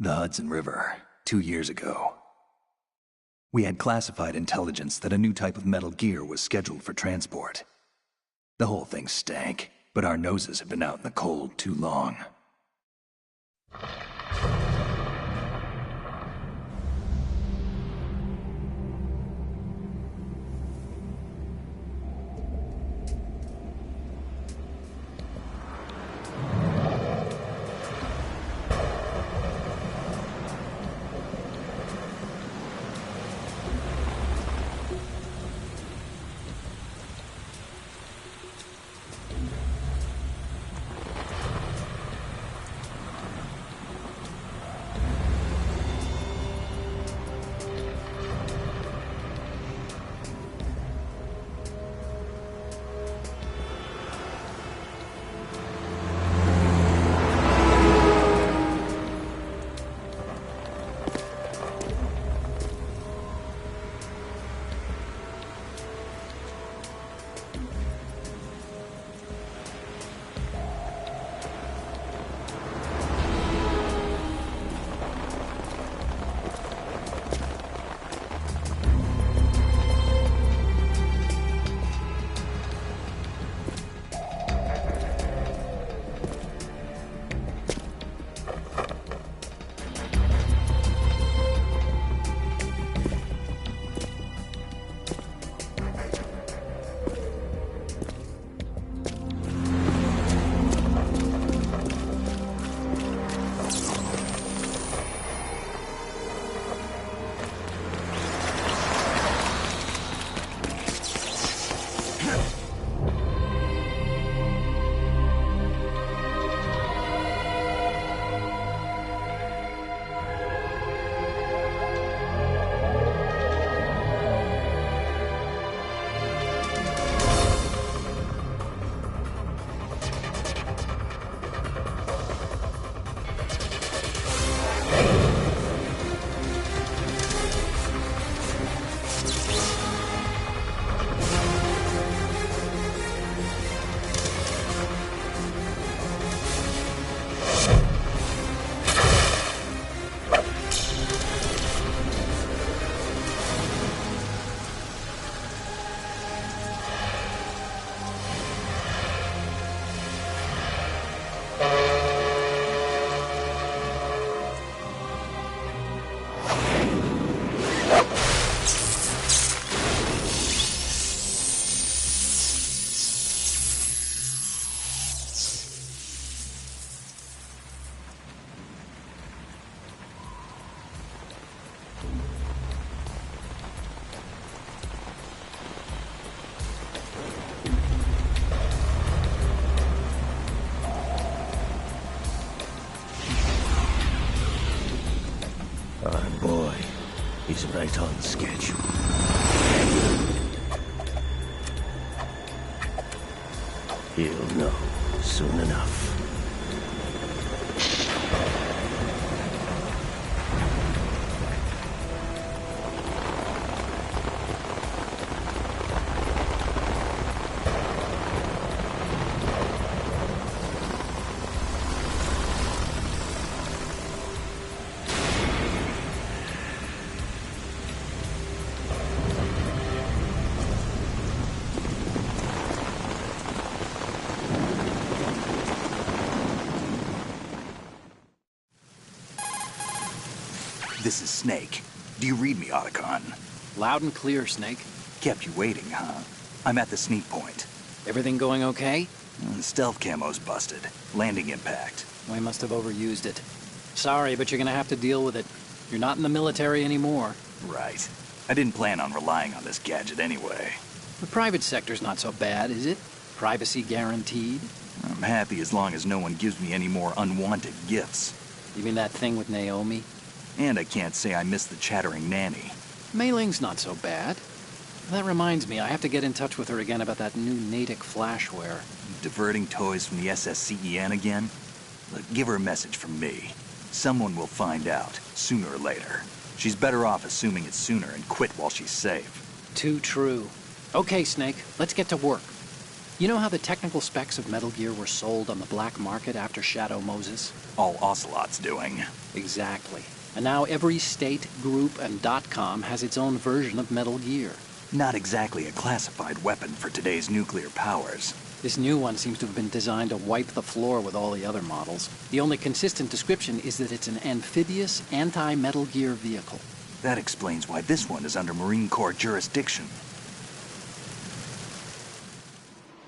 The Hudson River, 2 years ago. We had classified intelligence that a new type of metal gear was scheduled for transport. The whole thing stank, but our noses had been out in the cold too long. Our boy, he's right on schedule. He'll know soon enough. This is Snake. Do you read me, Otacon? Loud and clear, Snake. Kept you waiting, huh? I'm at the sneak point. Everything going okay? The stealth camo's busted. Landing impact. We must have overused it. Sorry, but you're gonna have to deal with it. You're not in the military anymore. Right. I didn't plan on relying on this gadget anyway. The private sector's not so bad, is it? Privacy guaranteed? I'm happy as long as no one gives me any more unwanted gifts. You mean that thing with Naomi? And I can't say I miss the chattering nanny. Mei Ling's not so bad. That reminds me, I have to get in touch with her again about that new Natick flashware. Diverting toys from the SSCEN again? Look, give her a message from me. Someone will find out, sooner or later. She's better off assuming it's sooner and quit while she's safe. Too true. Okay, Snake, let's get to work. You know how the technical specs of Metal Gear were sold on the black market after Shadow Moses? All Ocelot's doing. Exactly. And now every state, group, and .com has its own version of Metal Gear. Not exactly a classified weapon for today's nuclear powers. This new one seems to have been designed to wipe the floor with all the other models. The only consistent description is that it's an amphibious, anti-Metal Gear vehicle. That explains why this one is under Marine Corps jurisdiction.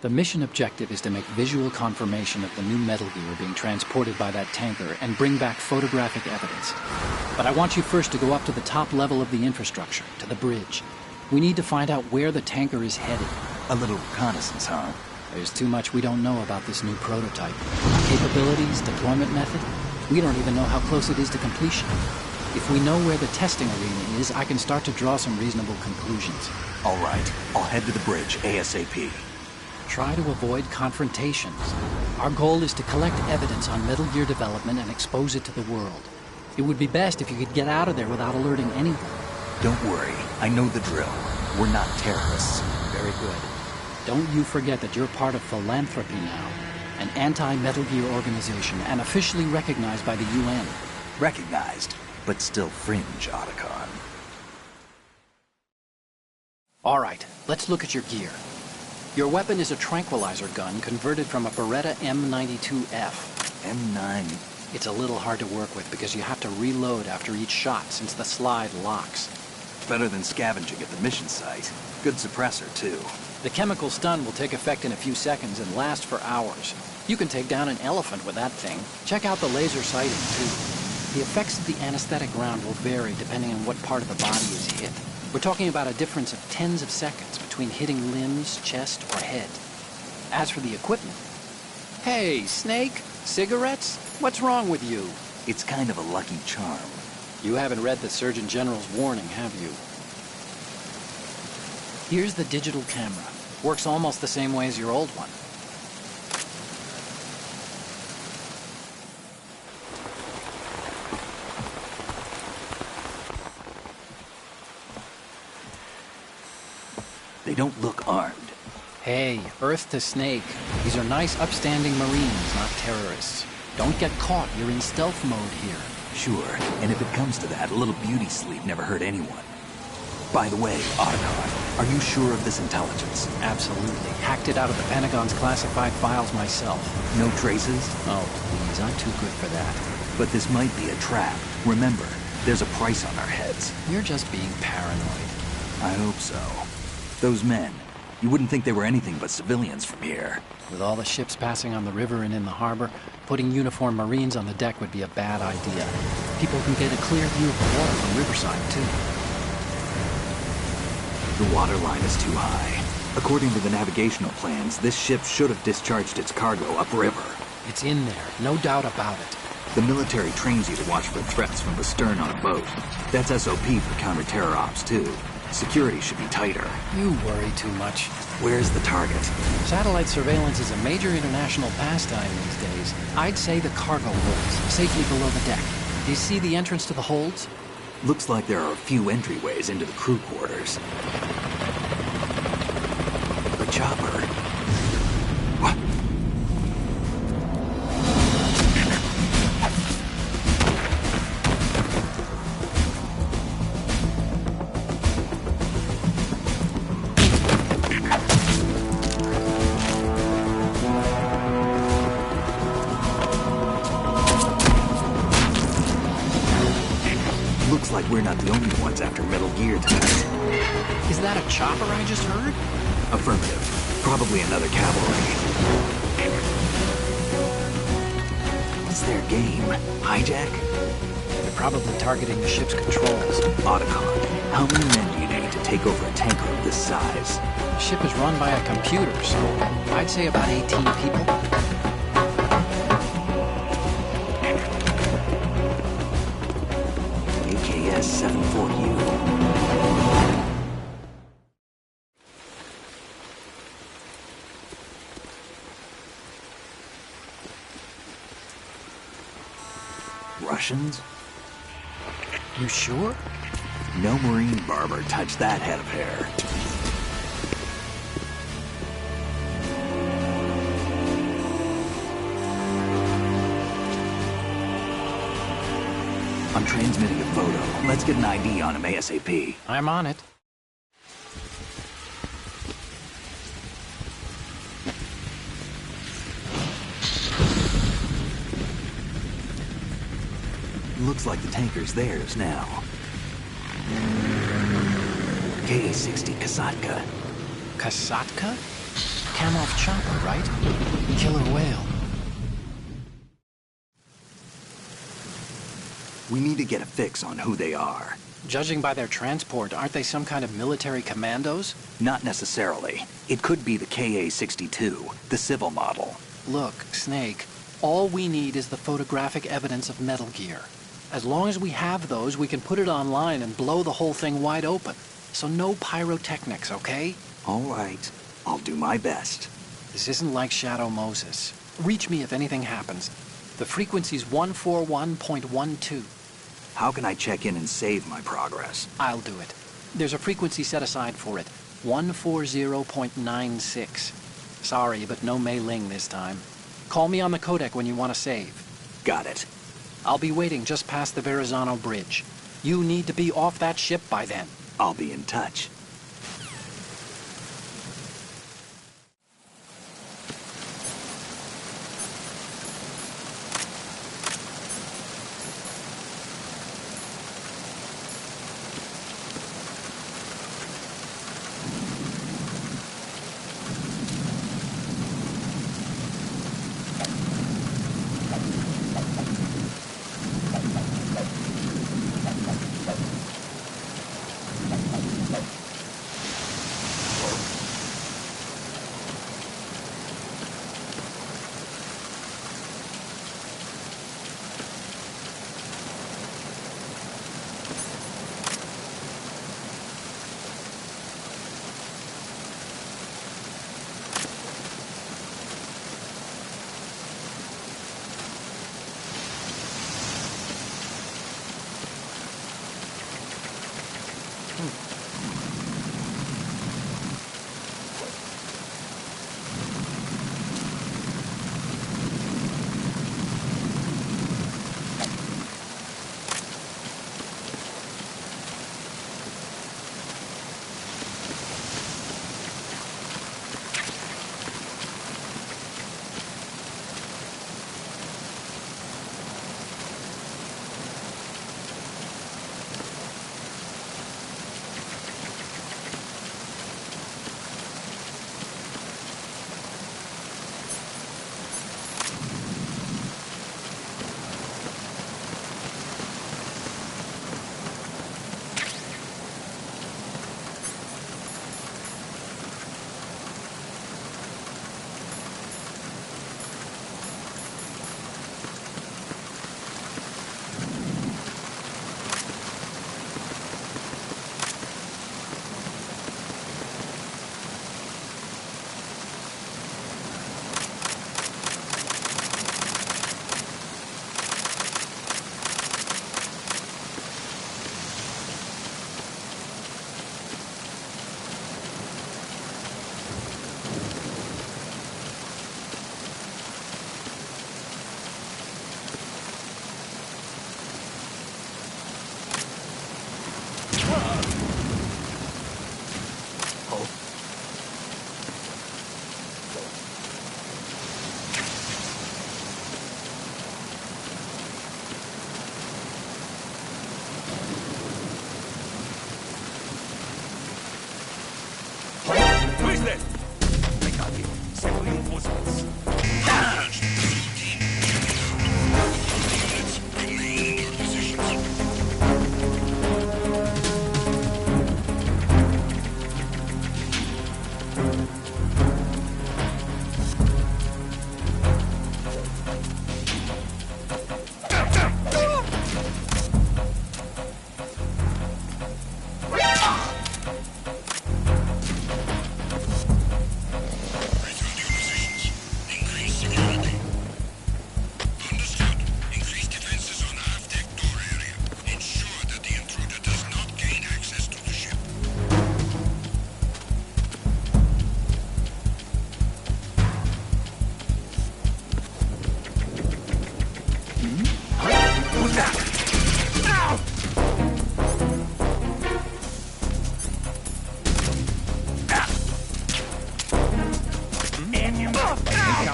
The mission objective is to make visual confirmation of the new Metal Gear being transported by that tanker and bring back photographic evidence. But I want you first to go up to the top level of the infrastructure, to the bridge. We need to find out where the tanker is headed. A little reconnaissance, huh? There's too much we don't know about this new prototype. Capabilities, deployment method. We don't even know how close it is to completion. If we know where the testing arena is, I can start to draw some reasonable conclusions. All right, I'll head to the bridge ASAP. Try to avoid confrontations. Our goal is to collect evidence on Metal Gear development and expose it to the world. It would be best if you could get out of there without alerting anyone. Don't worry, I know the drill. We're not terrorists. Very good. Don't you forget that you're part of Philanthropy now, an anti-Metal Gear organization and officially recognized by the UN. Recognized, but still fringe, Otacon. All right, let's look at your gear. Your weapon is a tranquilizer gun converted from a Beretta M92F. M9. It's a little hard to work with because you have to reload after each shot since the slide locks. Better than scavenging at the mission site. Good suppressor, too. The chemical stun will take effect in a few seconds and last for hours. You can take down an elephant with that thing. Check out the laser sighting, too. The effects of the anesthetic round will vary depending on what part of the body is hit. We're talking about a difference of tens of seconds between hitting limbs, chest, or head. As for the equipment... Hey, Snake? Cigarettes? What's wrong with you? It's kind of a lucky charm. You haven't read the Surgeon General's warning, have you? Here's the digital camera. Works almost the same way as your old one. They don't look armed. Hey, Earth to Snake. These are nice, upstanding Marines, not terrorists. Don't get caught. You're in stealth mode here. Sure, and if it comes to that, a little beauty sleep never hurt anyone. By the way, Otacon, are you sure of this intelligence? Absolutely. Hacked it out of the Pentagon's classified files myself. No traces? Oh, please, I'm too good for that. But this might be a trap. Remember, there's a price on our heads. You're just being paranoid. I hope so. Those men, you wouldn't think they were anything but civilians from here. With all the ships passing on the river and in the harbor, putting uniformed Marines on the deck would be a bad idea. People can get a clear view of the water from Riverside, too. The water line is too high. According to the navigational plans, this ship should have discharged its cargo upriver. It's in there, no doubt about it. The military trains you to watch for threats from the stern on a boat. That's SOP for counter-terror ops, too. Security should be tighter. You worry too much. Where's the target? Satellite surveillance is a major international pastime these days. I'd say the cargo holds, safely below the deck. Do you see the entrance to the holds? Looks like there are a few entryways into the crew quarters. The chopper. What? Looks like we're not the only ones after Metal Gear tonight. Is that a chopper I just heard? Affirmative. Probably another cavalry. What's their game? Hijack? They're probably targeting the ship's controls. Otacon, how many men do you need to take over a tanker of this size? The ship is run by a computer, so I'd say about 18 people. AKS 74U. Russians? You sure? No Marine barber touched that head of hair. I'm transmitting a photo. Let's get an ID on him ASAP. I'm on it. Looks like the tanker's theirs now. KA-60 Kasatka. Kasatka? Kamov chopper, right? Killer whale. We need to get a fix on who they are. Judging by their transport, aren't they some kind of military commandos? Not necessarily. It could be the KA-62, the civil model. Look, Snake, all we need is the photographic evidence of Metal Gear. As long as we have those, we can put it online and blow the whole thing wide open. So no pyrotechnics, okay? All right. I'll do my best. This isn't like Shadow Moses. Reach me if anything happens. The frequency's 141.12. How can I check in and save my progress? I'll do it. There's a frequency set aside for it. 140.96. Sorry, but no Mei Ling this time. Call me on the codec when you want to save. Got it. I'll be waiting just past the Verrazano Bridge. You need to be off that ship by then. I'll be in touch.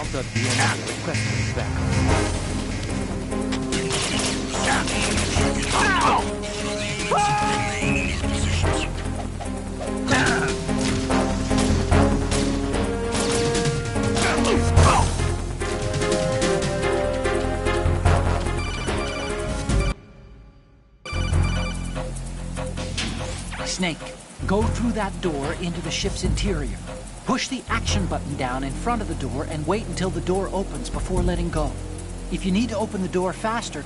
encountered the enemy requesting backup. Snake, go through that door into the ship's interior. Push the action button down in front of the door and wait until the door opens before letting go. If you need to open the door faster,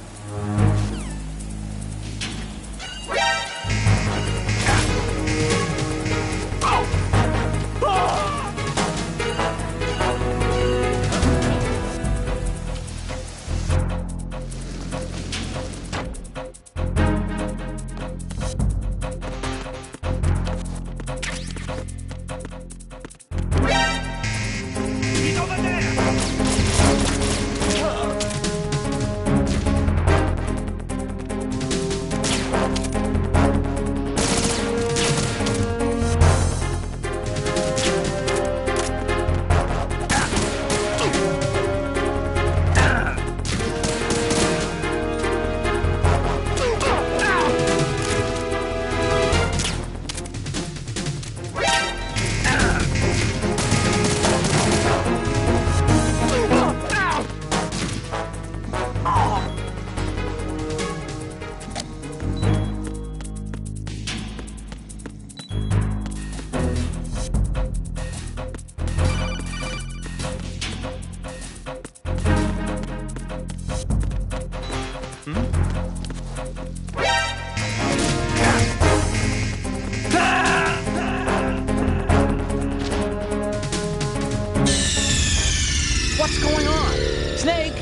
what's going on? Snake!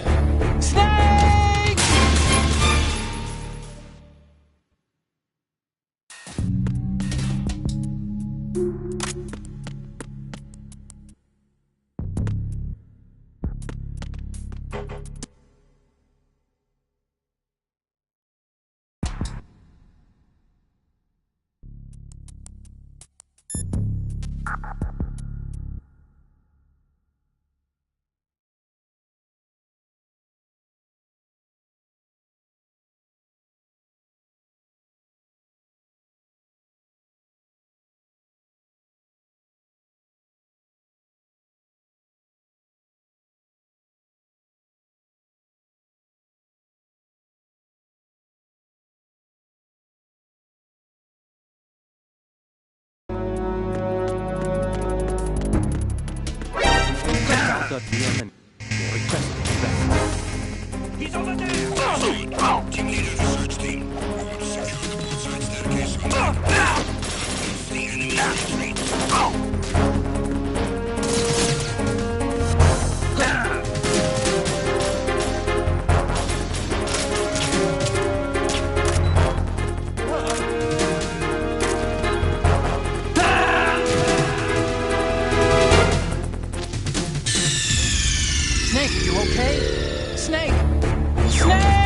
Snake! Encountered the enemy requesting backup. He's over there! Team leader to search team. We're going to secure the port-side staircase. The enemy retreat. Snake, are you okay? Snake! Snake!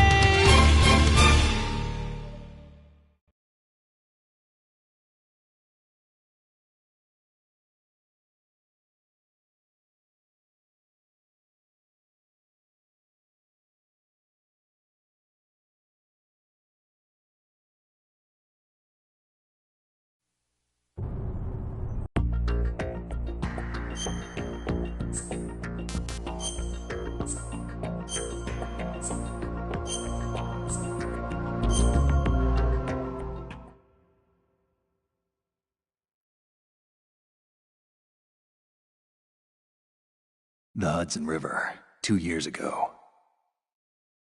The Hudson River, 2 years ago.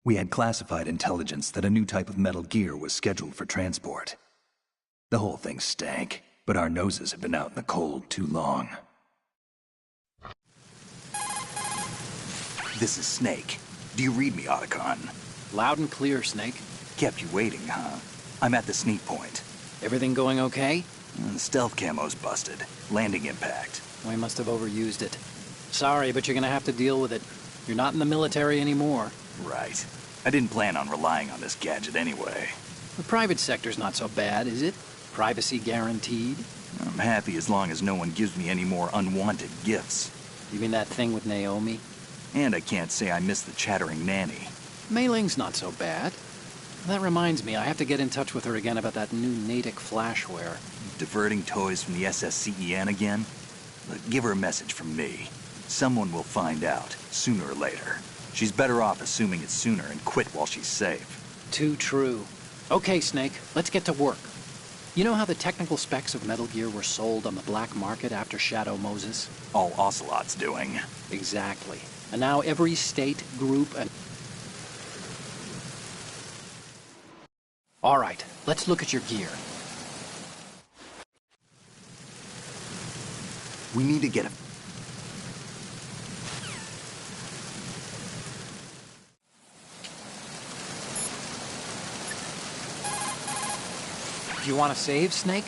We had classified intelligence that a new type of metal gear was scheduled for transport. The whole thing stank, but our noses had been out in the cold too long. This is Snake. Do you read me, Otacon? Loud and clear, Snake. Kept you waiting, huh? I'm at the sneak point. Everything going okay? The stealth camo's busted. Landing impact. We must have overused it. Sorry, but you're gonna have to deal with it. You're not in the military anymore. Right. I didn't plan on relying on this gadget anyway. The private sector's not so bad, is it? Privacy guaranteed? I'm happy as long as no one gives me any more unwanted gifts. You mean that thing with Naomi? And I can't say I miss the chattering nanny. Mei Ling's not so bad. That reminds me, I have to get in touch with her again about that new Natick flashware. Diverting toys from the SSCEN again? Look, give her a message from me. Someone will find out, sooner or later. She's better off assuming it sooner and quit while she's safe. Too true. Okay, Snake, let's get to work. You know how the technical specs of Metal Gear were sold on the black market after Shadow Moses? All Ocelot's doing. Exactly. And now every state, group, and... All right, let's look at your gear. We need to get a... Do you want to save, Snake?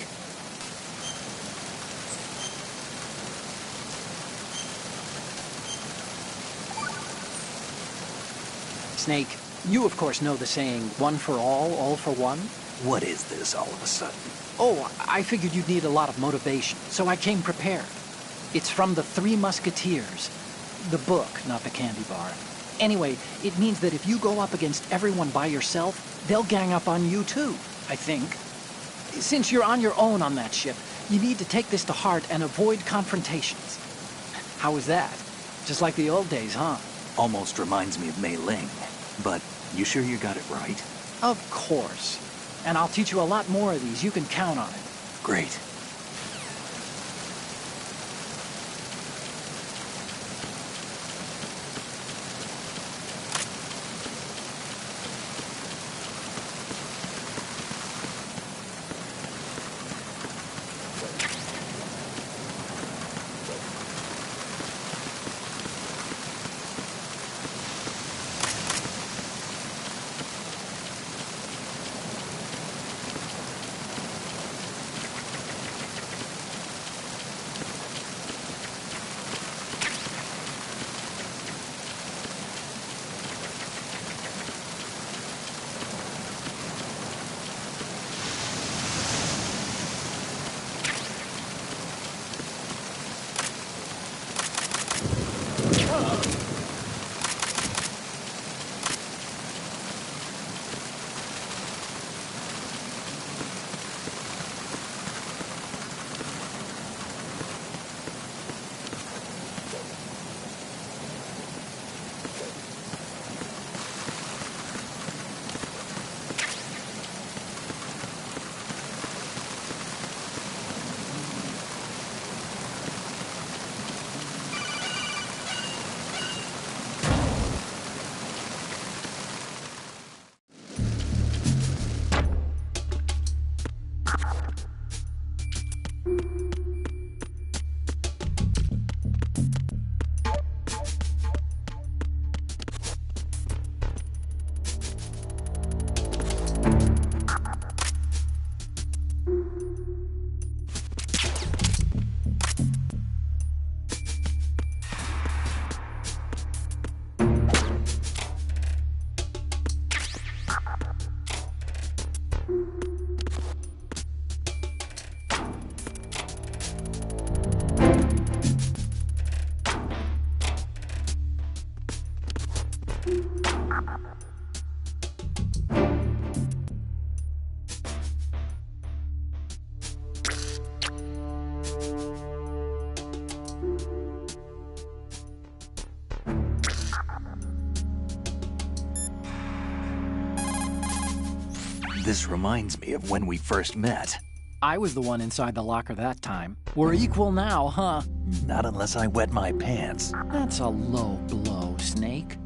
Snake, you of course know the saying, one for all for one? What is this all of a sudden? Oh, I figured you'd need a lot of motivation, so I came prepared. It's from the Three Musketeers. The book, not the candy bar. Anyway, it means that if you go up against everyone by yourself, they'll gang up on you too, I think. Since you're on your own on that ship, you need to take this to heart and avoid confrontations. How was that? Just like the old days, huh? Almost reminds me of Mei Ling. But you sure you got it right? Of course. And I'll teach you a lot more of these. You can count on it. Great. This reminds me of when we first met. I was the one inside the locker that time. We're equal now, huh? Not unless I wet my pants. That's a low blow, Snake.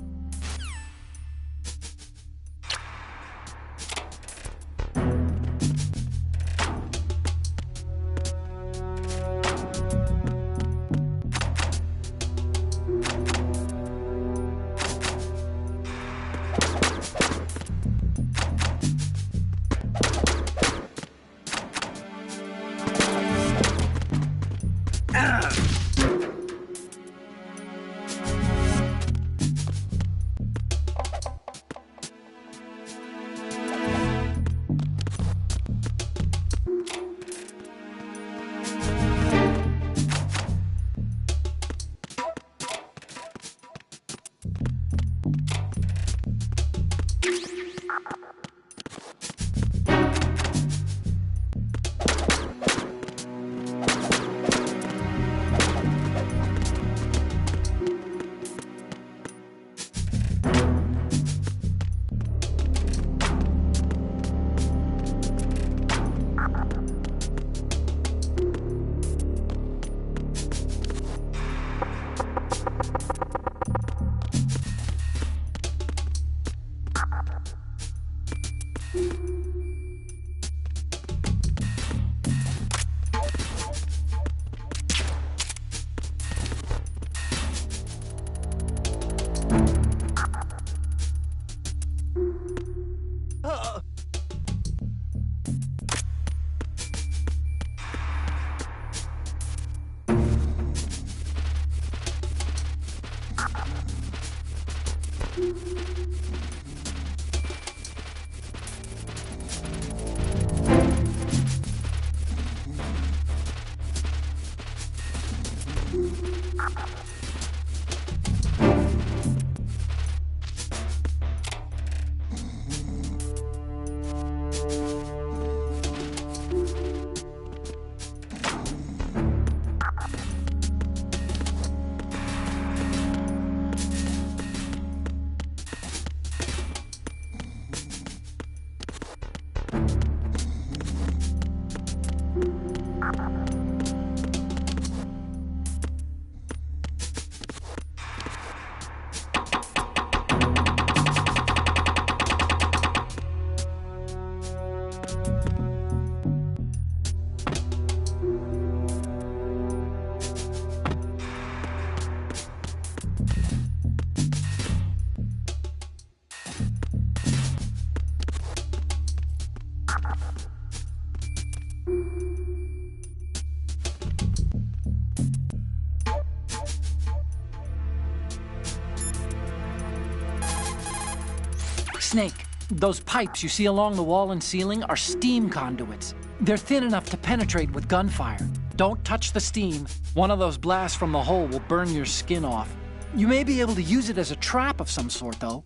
Snake, those pipes you see along the wall and ceiling are steam conduits. They're thin enough to penetrate with gunfire. Don't touch the steam. One of those blasts from the hole will burn your skin off. You may be able to use it as a trap of some sort, though.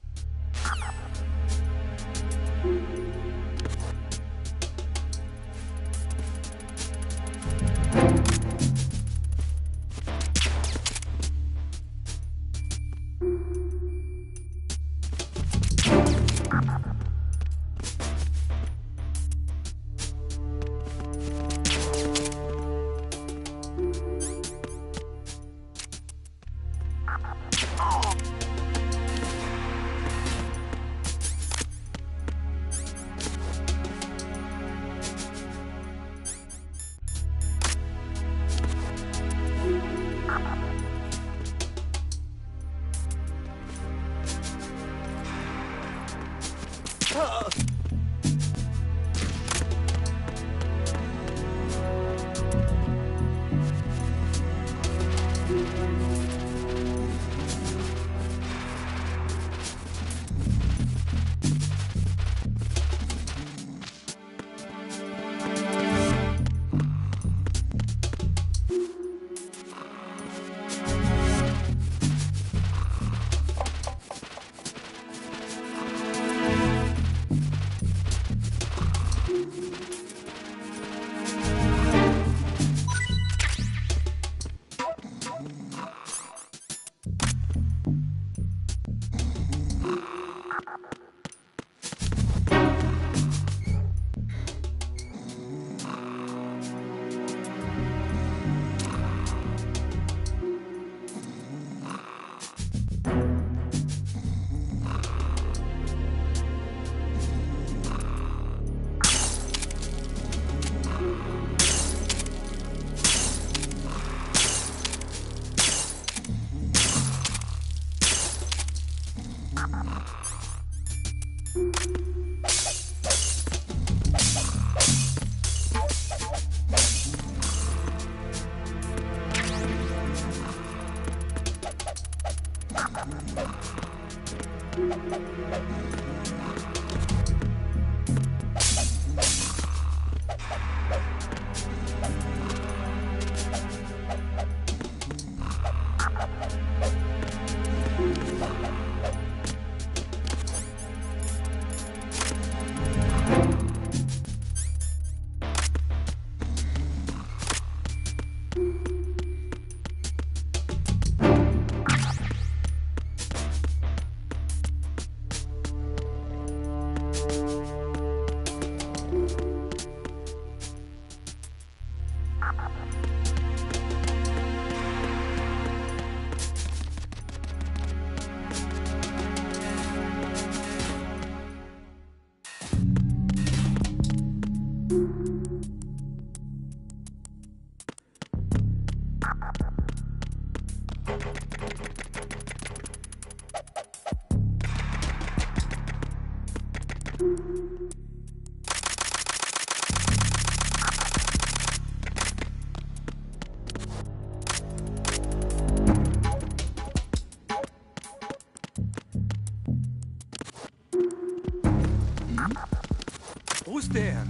Who's there?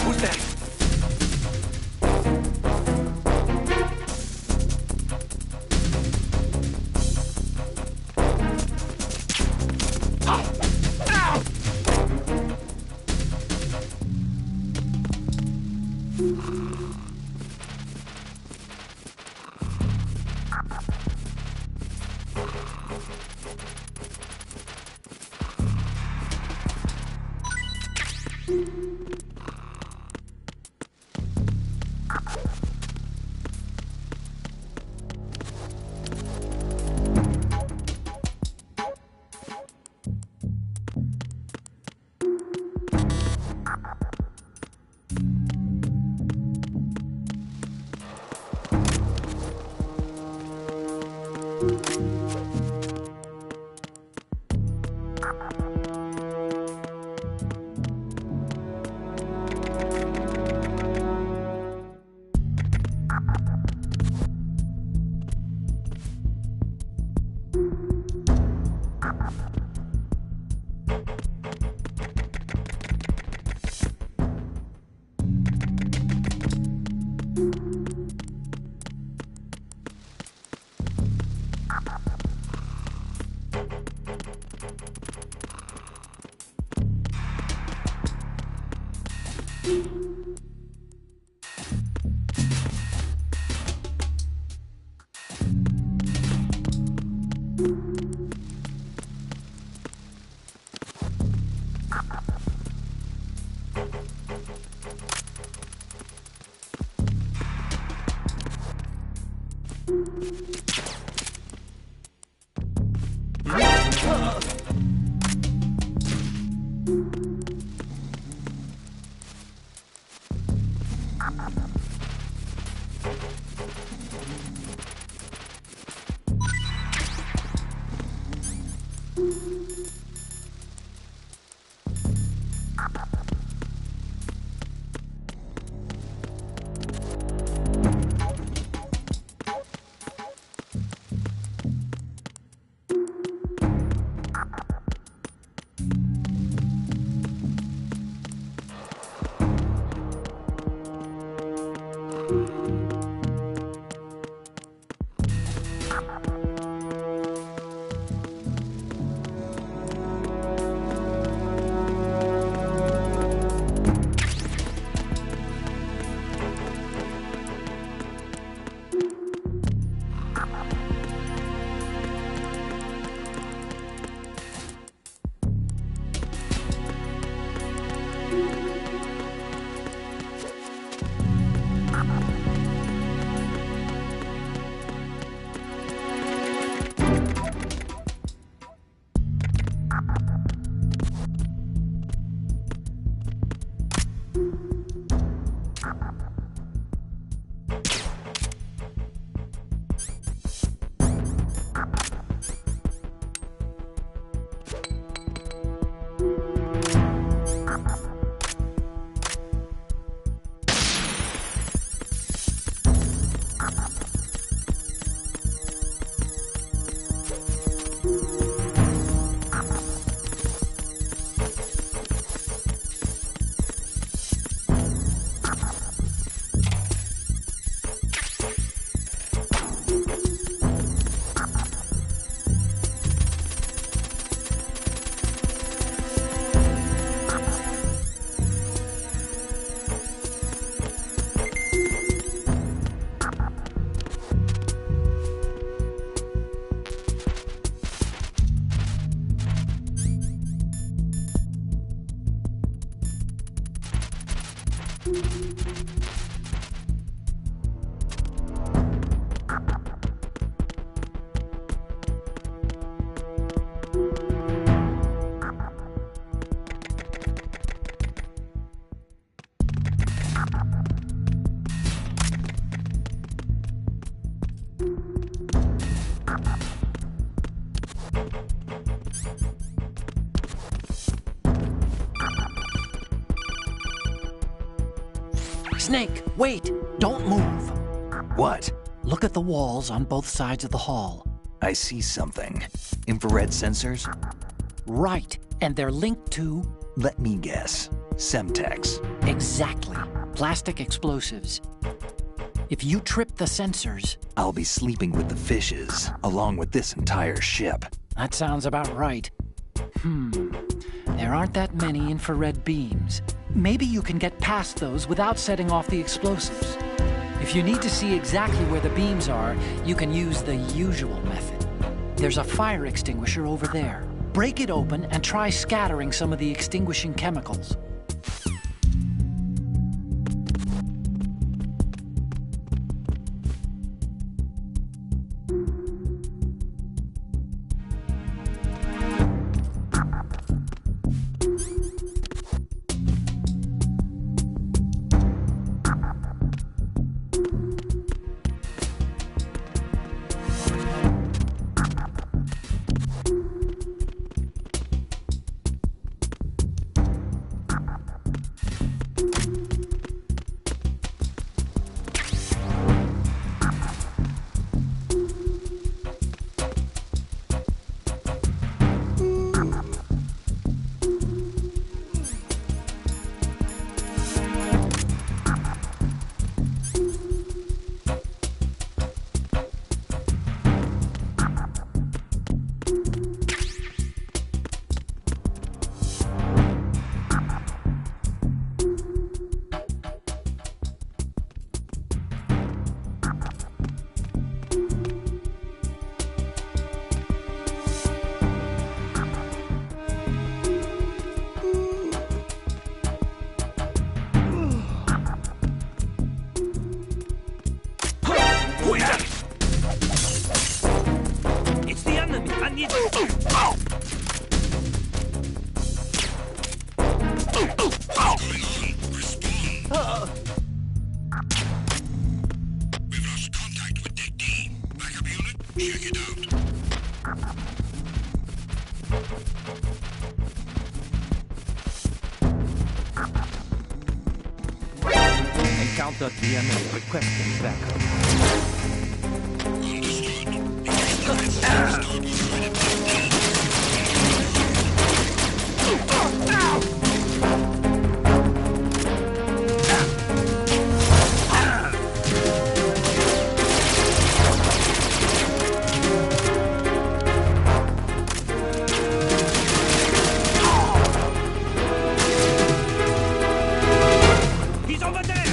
Who's there? Snake, wait! Don't move! What? Look at the walls on both sides of the hall. I see something. Infrared sensors? Right, and they're linked to... Let me guess. Semtex. Exactly. Plastic explosives. If you trip the sensors... I'll be sleeping with the fishes, along with this entire ship. That sounds about right. There aren't that many infrared beams. Maybe you can get past those without setting off the explosives. If you need to see exactly where the beams are, you can use the usual method. There's a fire extinguisher over there. Break it open and try scattering some of the extinguishing chemicals. It's the enemy! I need to... We've lost contact with Deck D. Backup unit, check it out. Encountered the enemy requesting backup. He's over there!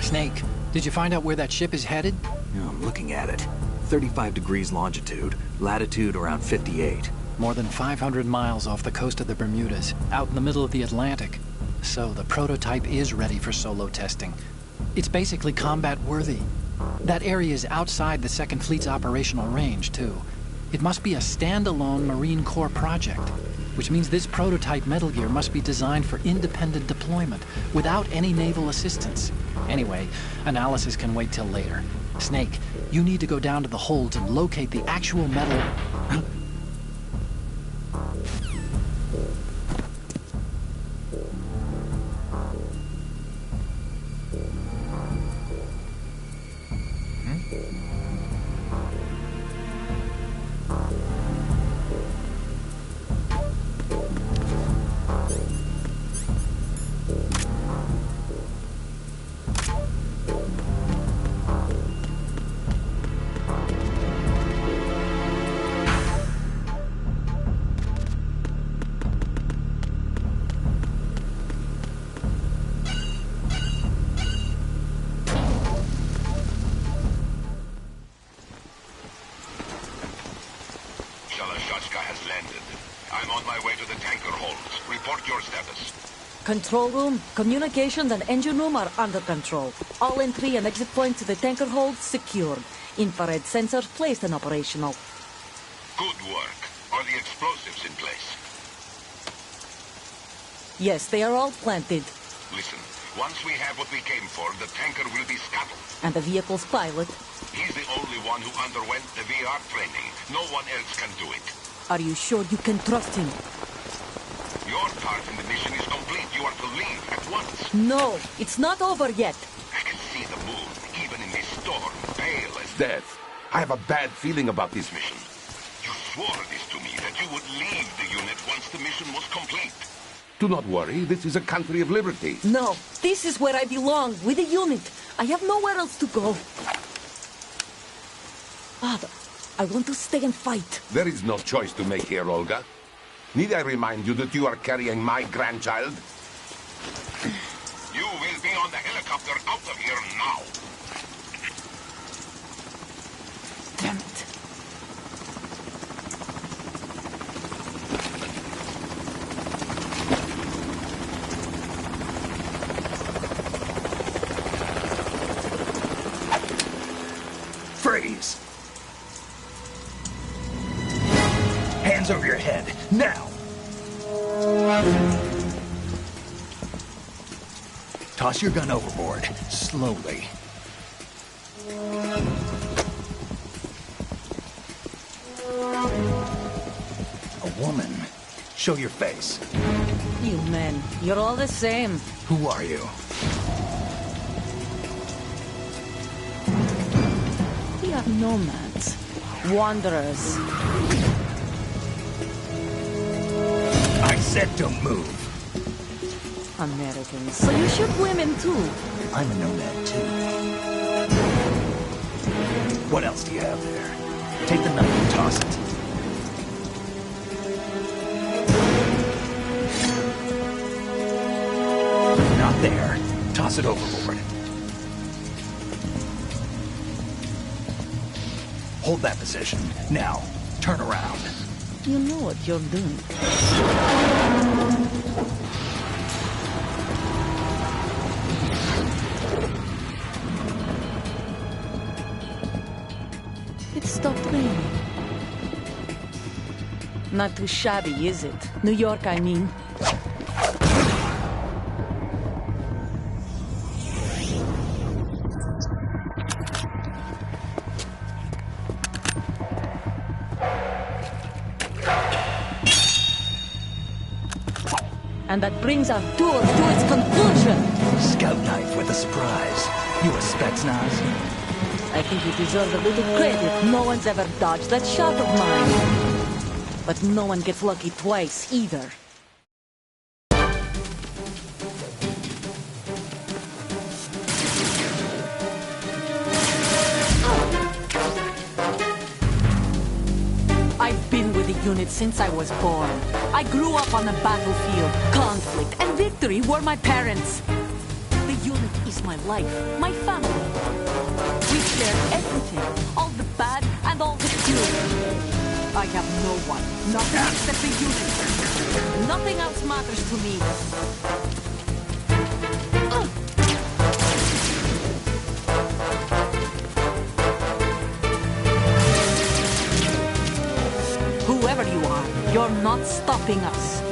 Snake, did you find out where that ship is headed? Yeah, I'm looking at it. 35 degrees longitude, latitude around 58. More than 500 miles off the coast of the Bermudas, out in the middle of the Atlantic. So the prototype is ready for solo testing. It's basically combat-worthy. That area is outside the Second Fleet's operational range, too. It must be a standalone Marine Corps project, which means this prototype Metal Gear must be designed for independent deployment, without any naval assistance. Anyway, analysis can wait till later. Snake, you need to go down to the holds and locate the actual metal... has landed. I'm on my way to the tanker holds. Report your status. Control room, communications and engine room are under control. All entry and exit points to the tanker holds secured. Infrared sensors placed and operational. Good work. Are the explosives in place? Yes, they are all planted. Listen, once we have what we came for, the tanker will be scuttled. And the vehicle's pilot? He's the only one who underwent the VR training. No one else can do it. Are you sure you can trust him? Your part in the mission is complete. You are to leave at once. No, it's not over yet. I can see the moon, even in this storm, pale as death. I have a bad feeling about this mission. You swore this to me, that you would leave the unit once the mission was complete. Do not worry, this is a country of liberty. No, this is where I belong, with the unit. I have nowhere else to go. Father, I want to stay and fight. There is no choice to make here, Olga. Need I remind you that you are carrying my grandchild? You will be on the helicopter out of here now. Damn it. Freeze! Hands over your head, now! Toss your gun overboard, slowly. A woman. Show your face. You men, you're all the same. Who are you? We are nomads. Wanderers. I said don't move. Americans. So you shoot women too. I'm a nomad too. What else do you have there? Take the knife and toss it. Not there. Toss it overboard. Hold that position. Now, turn around. You know what you're doing. It stopped raining. Not too shabby, is it? New York, I mean. And that brings our tour to its conclusion. Scout knife with a surprise. You a Spetsnaz? I think you deserve a little credit. No one's ever dodged that shot of mine. But no one gets lucky twice, either. I've been with the unit since I was born. I grew up on the battlefield. Conflict and victory were my parents. The unit is my my life, my family. We share everything, all the bad and all the good. I have no one, nothing except the unit. Nothing else matters to me. Whoever you are, you're not stopping us.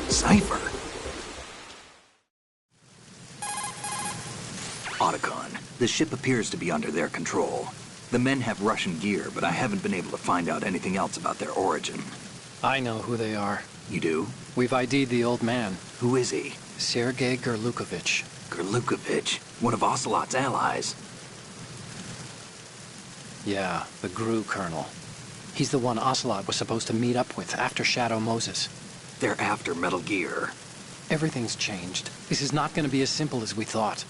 Cipher? Otacon, the ship appears to be under their control. The men have Russian gear, but I haven't been able to find out anything else about their origin. I know who they are. You do? We've ID'd the old man, Who is he? Sergei Gerlukovich. Gerlukovich, one of Ocelot's allies. Yeah, the GRU colonel. He's the one Ocelot was supposed to meet up with after Shadow Moses. They're after Metal Gear. Everything's changed. This is not going to be as simple as we thought.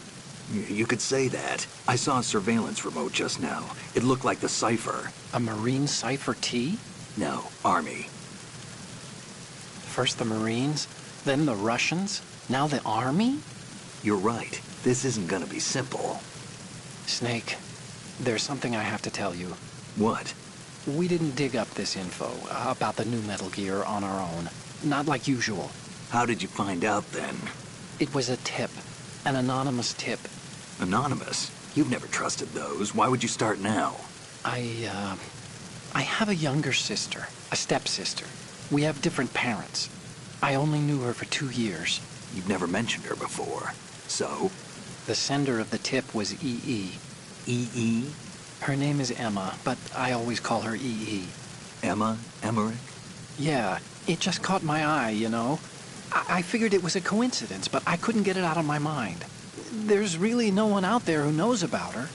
You could say that. I saw a surveillance remote just now. It looked like the Cipher. A Marine Cipher T? No, Army. First the Marines, then the Russians, now the Army? You're right. This isn't gonna be simple. Snake, there's something I have to tell you. What? We didn't dig up this info about the new Metal Gear on our own. Not like usual. How did you find out then? It was a tip. An anonymous tip. Anonymous? You've never trusted those. Why would you start now? I have a younger sister, a stepsister. We have different parents. I only knew her for 2 years. You've never mentioned her before. So? The sender of the tip was EE. EE? Her name is Emma, but I always call her EE. Emma? Emmerich? Yeah, it just caught my eye, you know? I figured it was a coincidence, but I couldn't get it out of my mind. There's really no one out there who knows about her.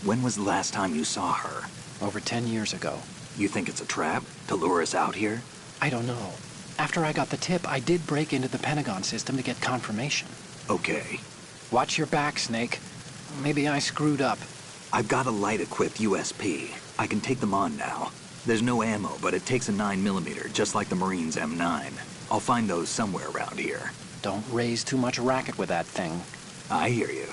When was the last time you saw her? Over 10 years ago. You think it's a trap? To lure us out here? I don't know. After I got the tip, I did break into the Pentagon system to get confirmation. Okay. Watch your back, Snake. Maybe I screwed up. I've got a light-equipped USP. I can take them on now. There's no ammo, but it takes a 9mm, just like the Marines' M9. I'll find those somewhere around here. Don't raise too much racket with that thing. I hear you.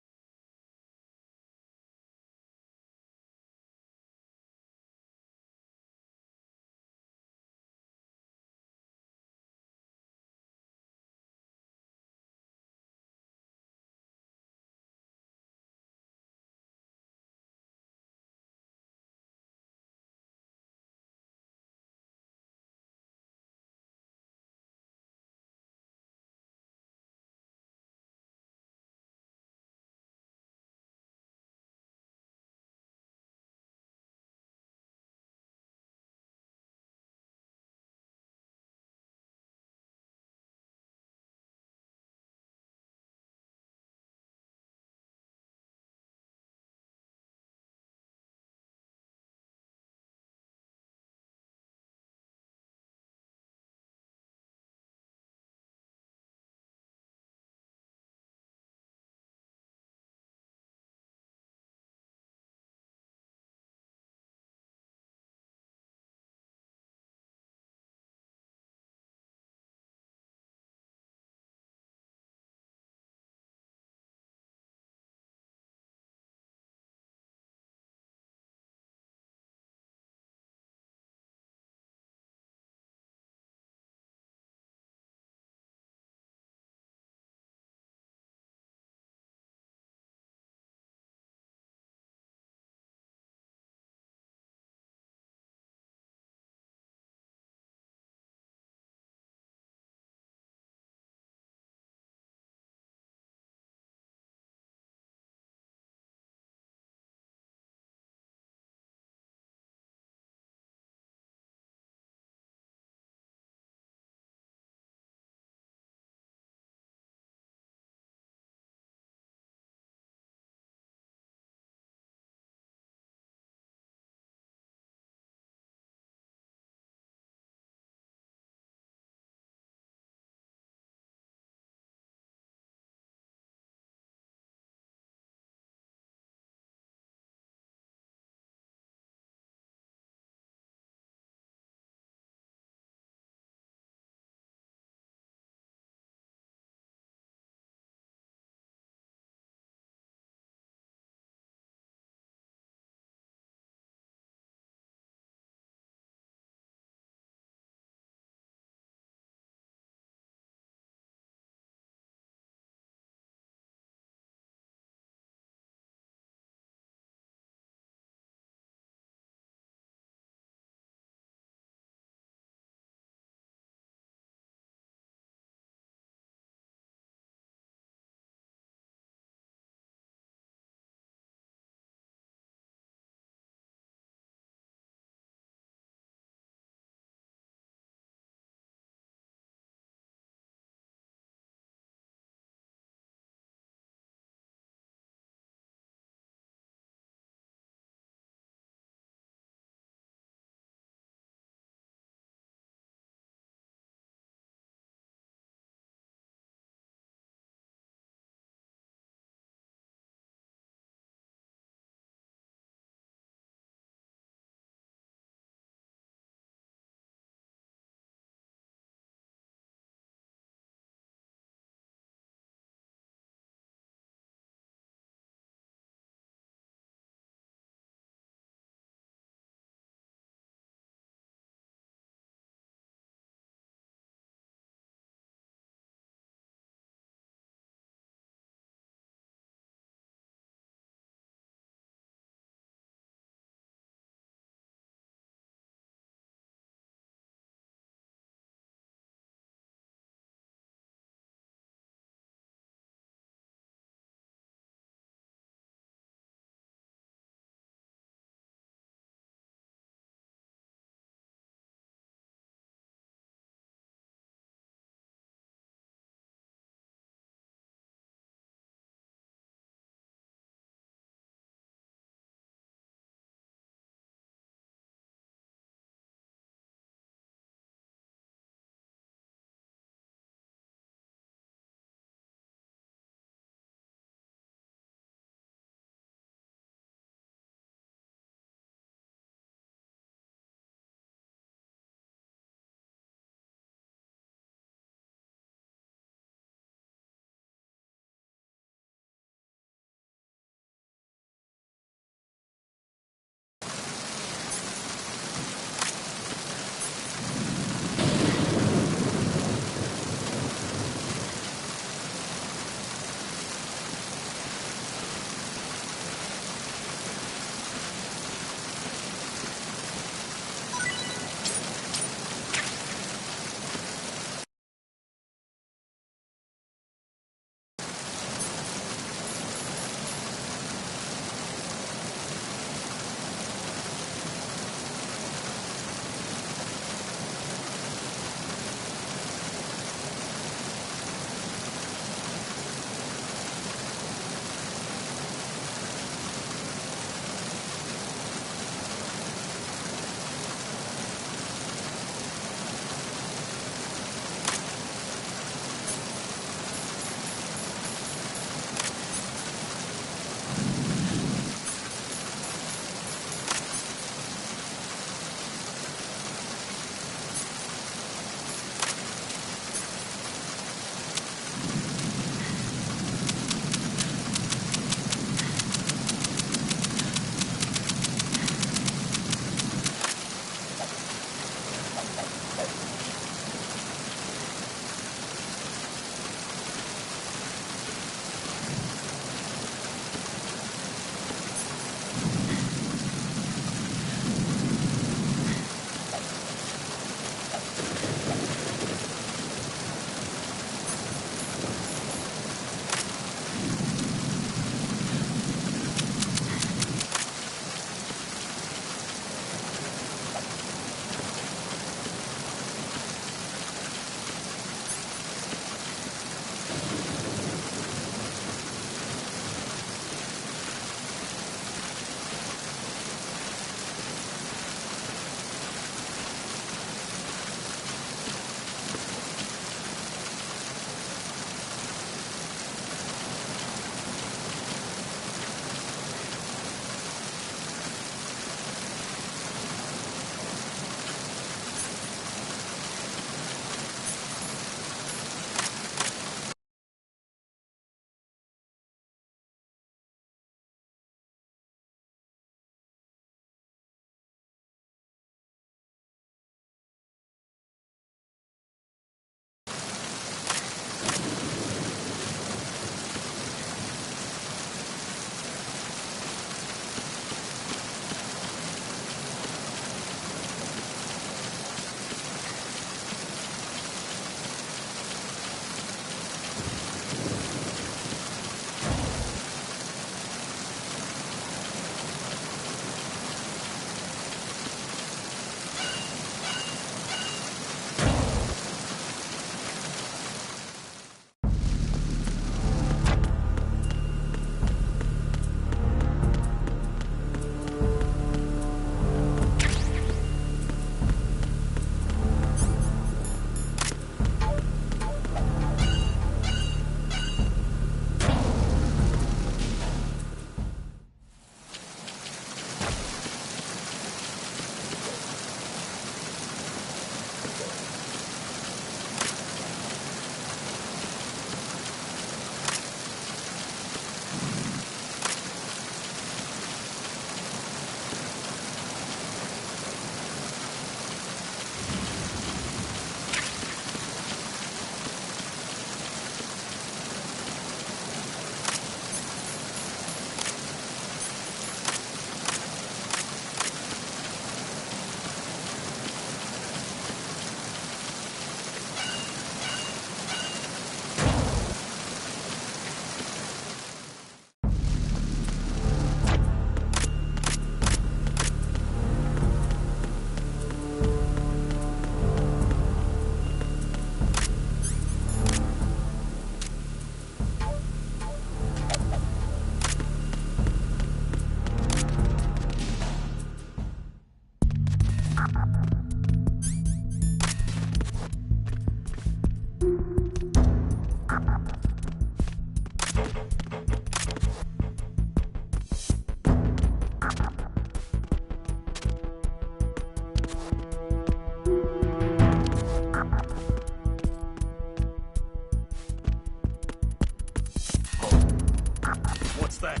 What's that?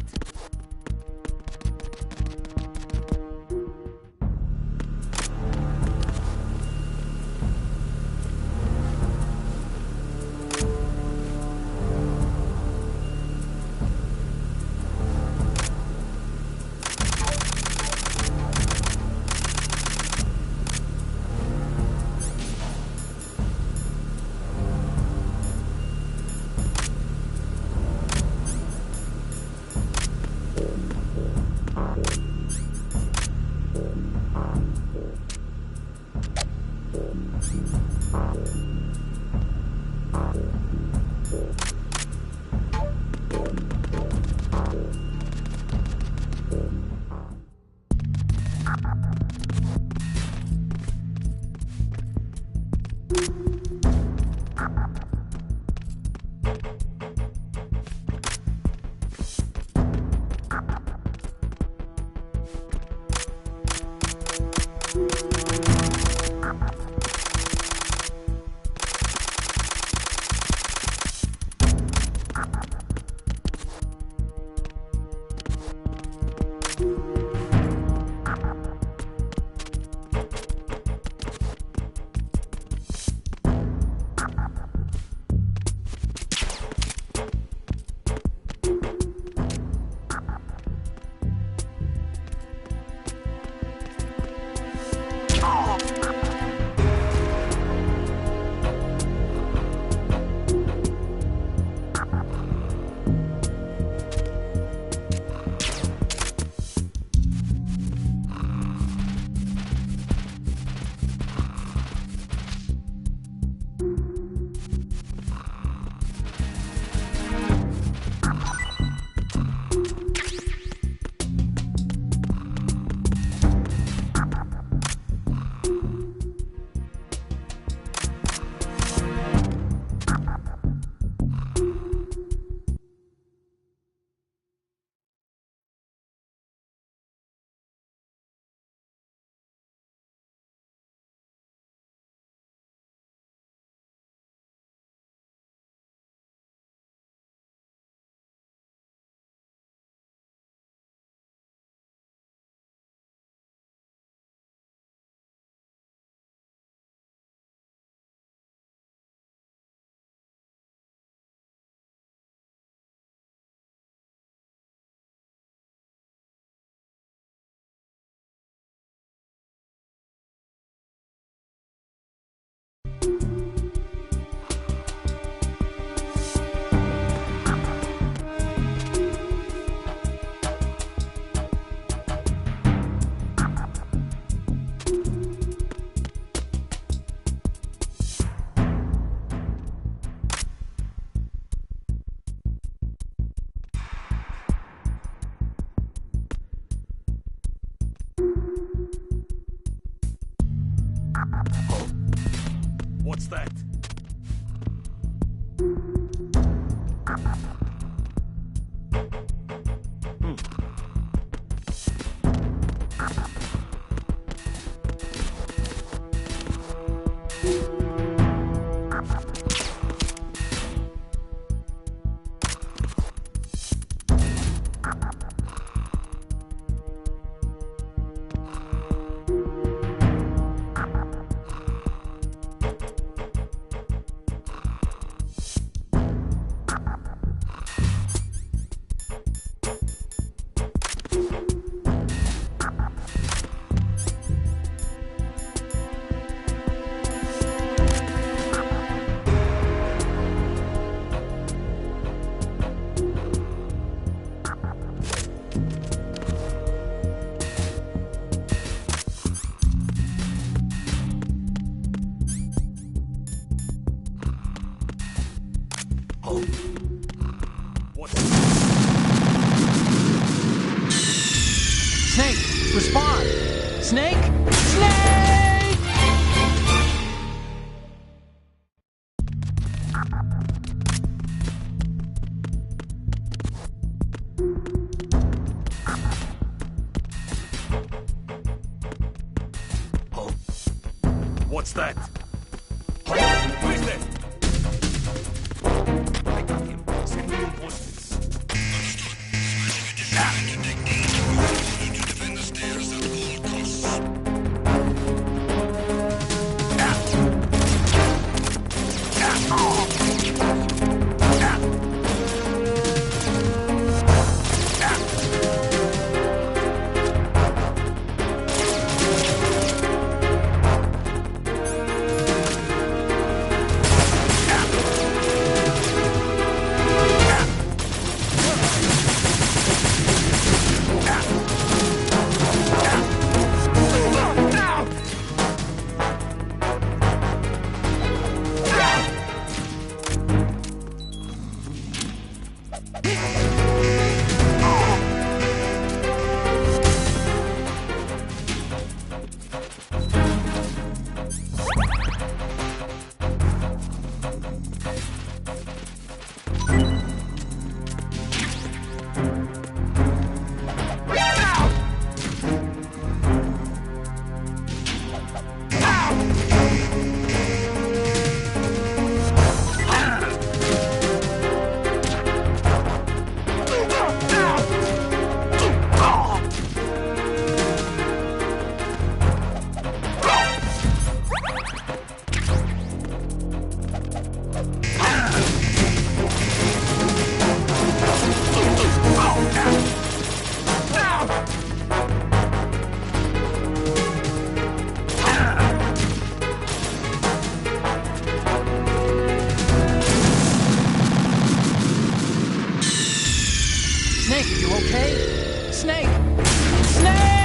What's that? Snake, respond! Snake? Snake! What's that? Who is there? I got him. Send me reinforcements. Snake, you okay? Snake! Snake!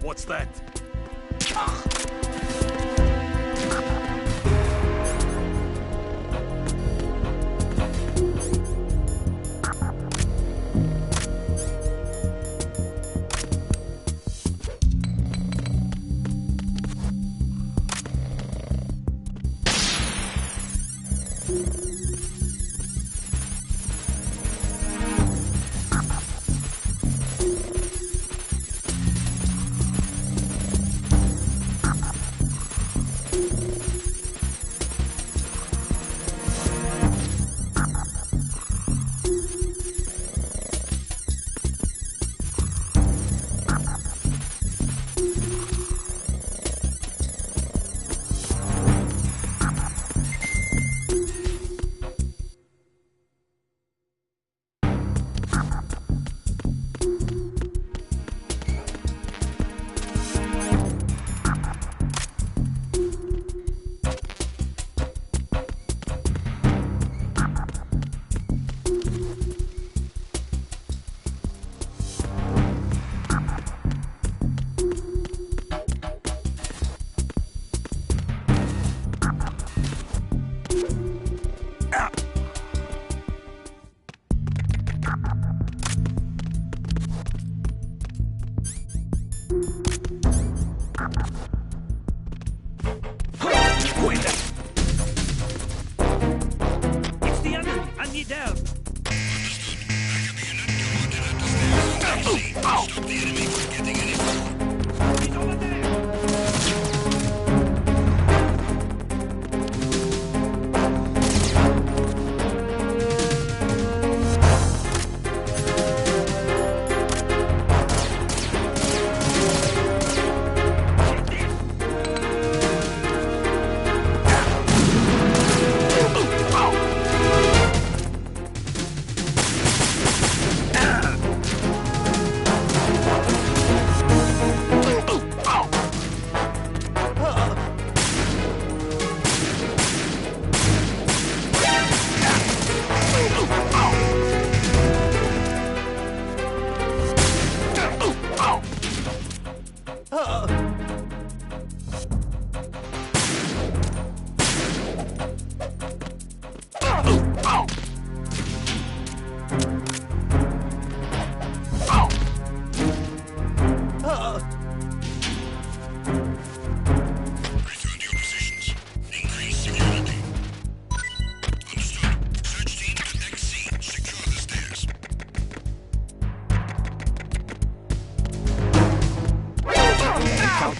What's that? It's the enemy! I need help! Stop the enemy from getting any further! He's over there!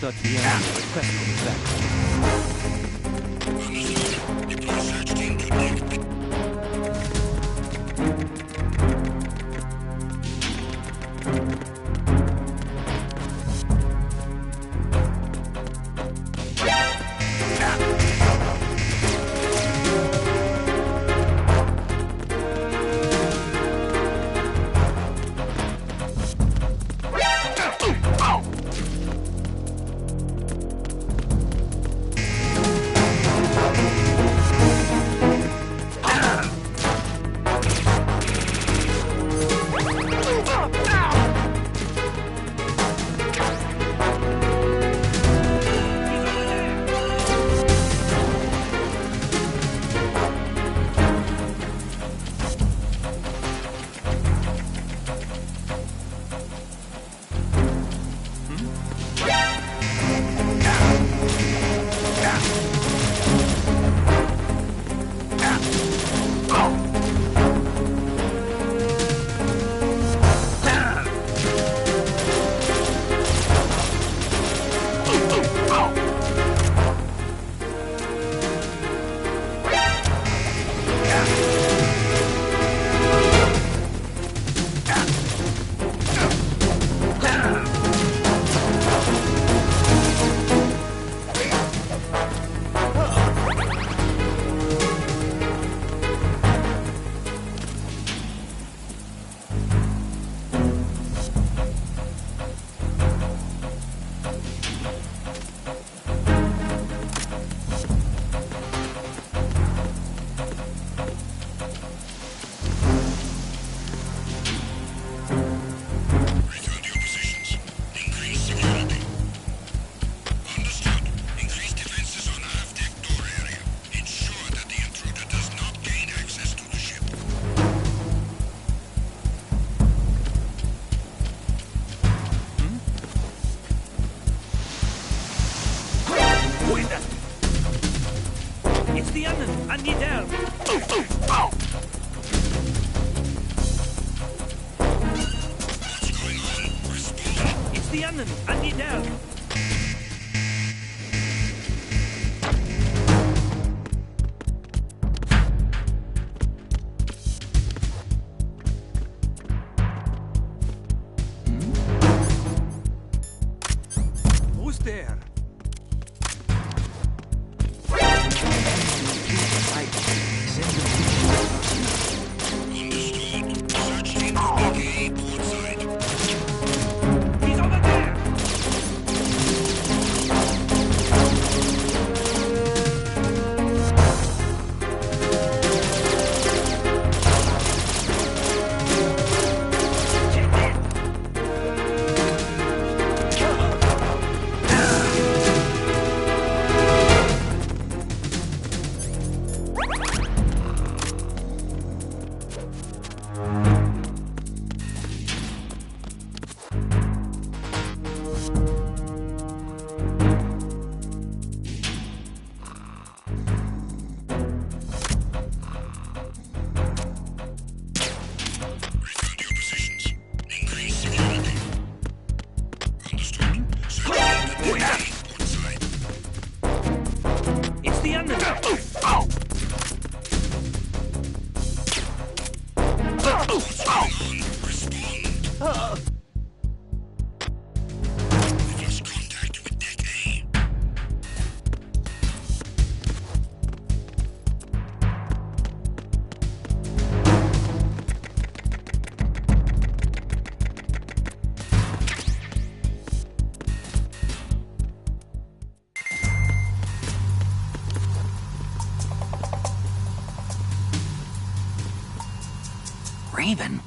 That's the end. Request comes back. Understood. Deploy search team to Nick. the enemy! I need help! Who's there? He's over there! It's the enemy! Raven?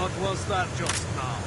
What was that just now?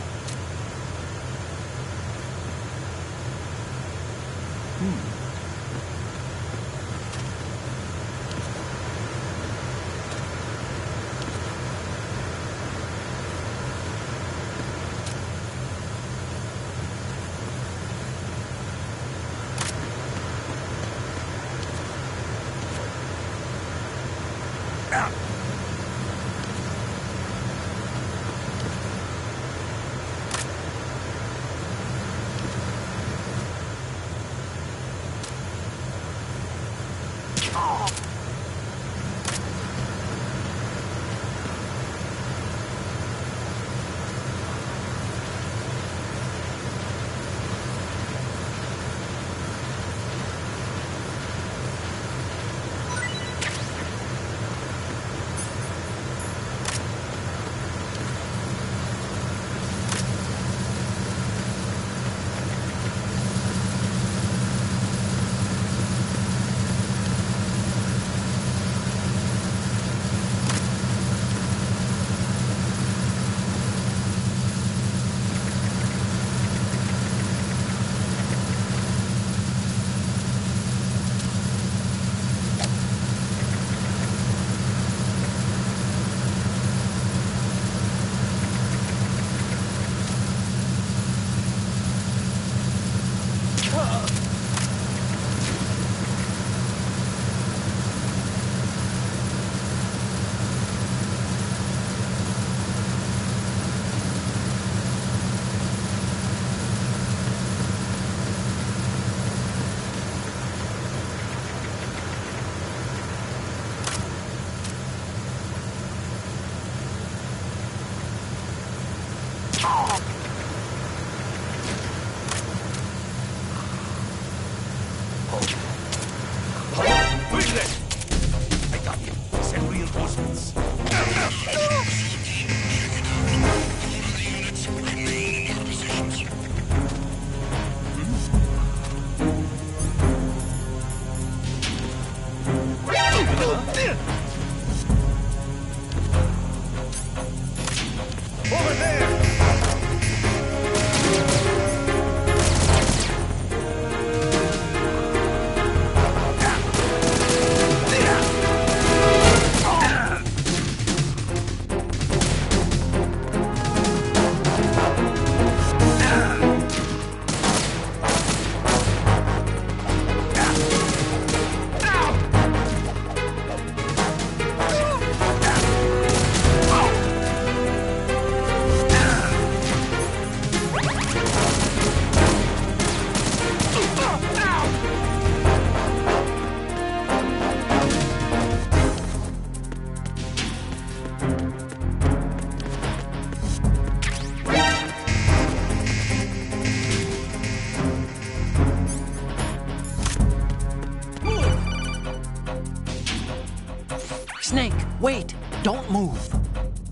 Snake, wait! Don't move!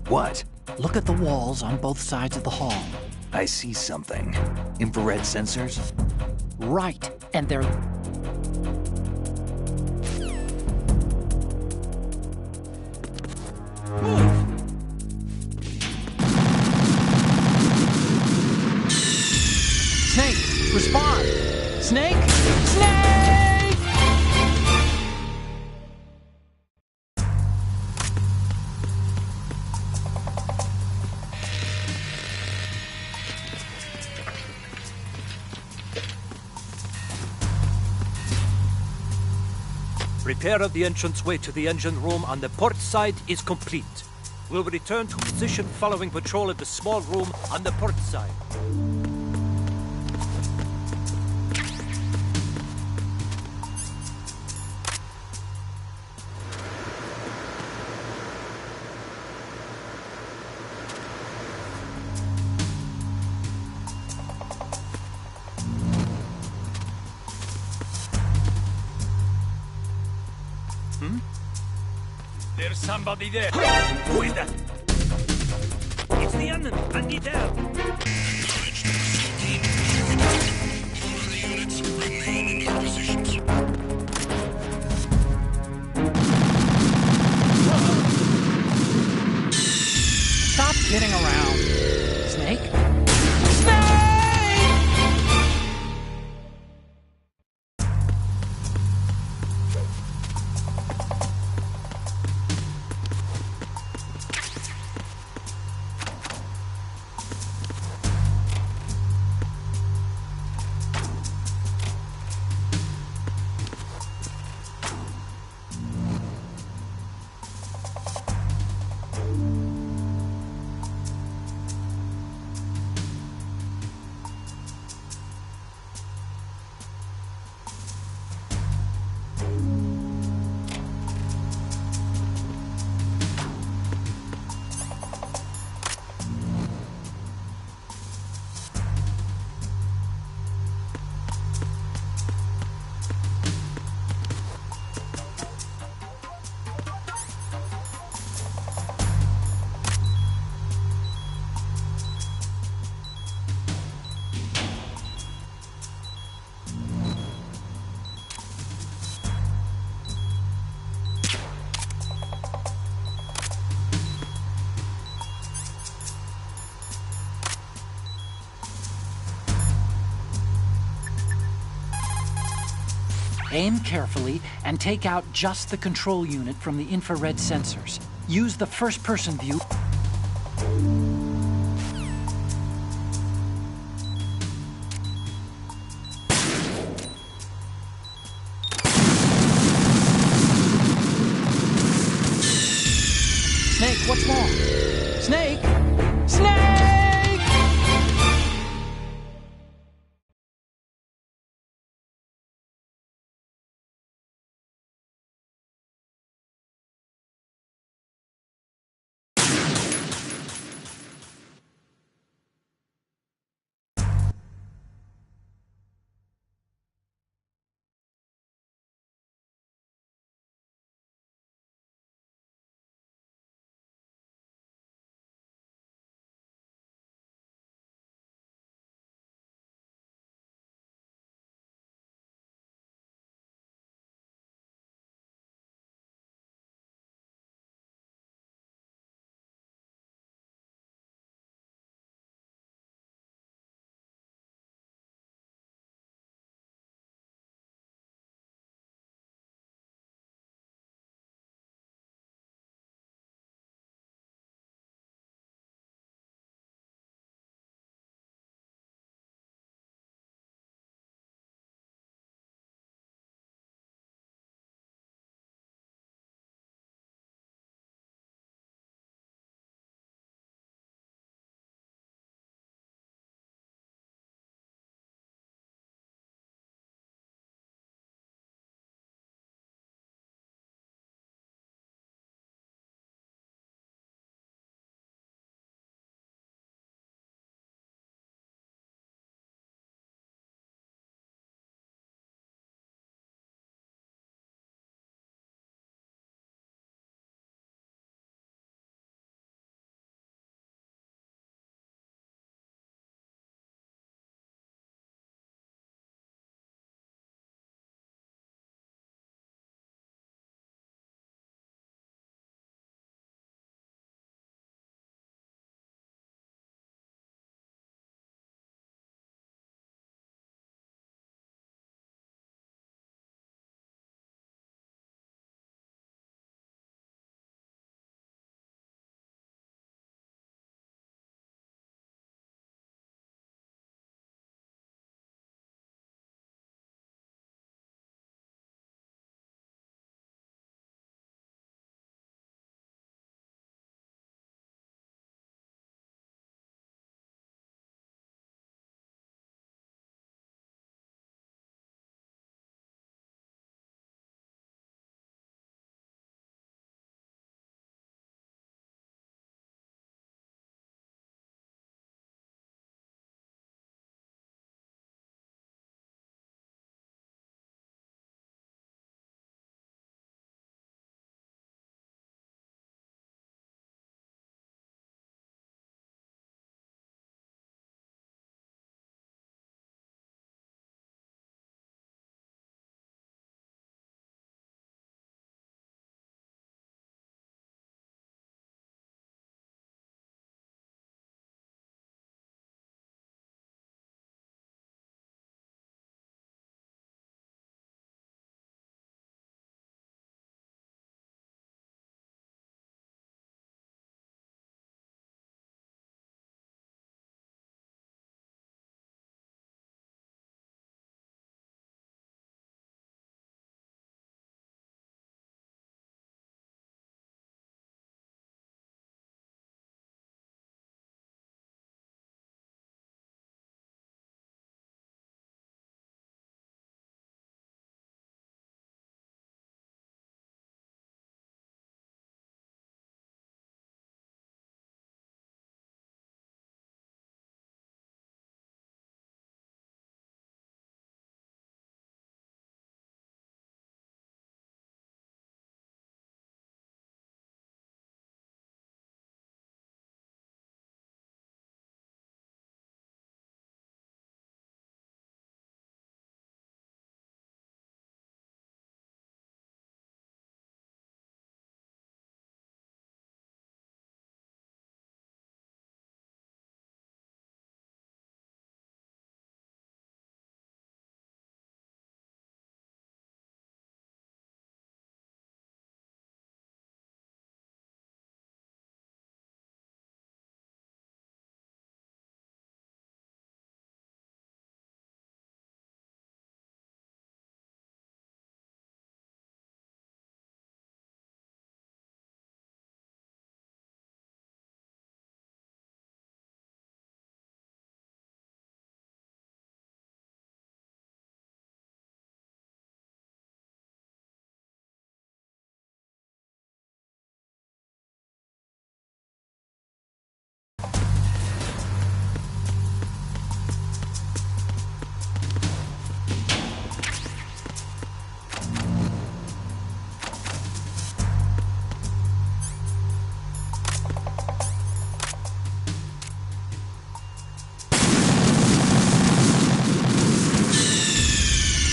What? Look at the walls on both sides of the hall. I see something. Infrared sensors? Right, and they're... Snake, respond! Snake! Snake! Repair of the entranceway to the engine room on the port side is complete. We'll return to position following patrol of the small room on the port side. There's somebody there. Who is that? It's the enemy. I need help. All of the units remain in their positions. Stop kidding around. Snake? Aim carefully and take out just the control unit from the infrared sensors. Use the first-person view. Snake, what's wrong? Snake! Snake!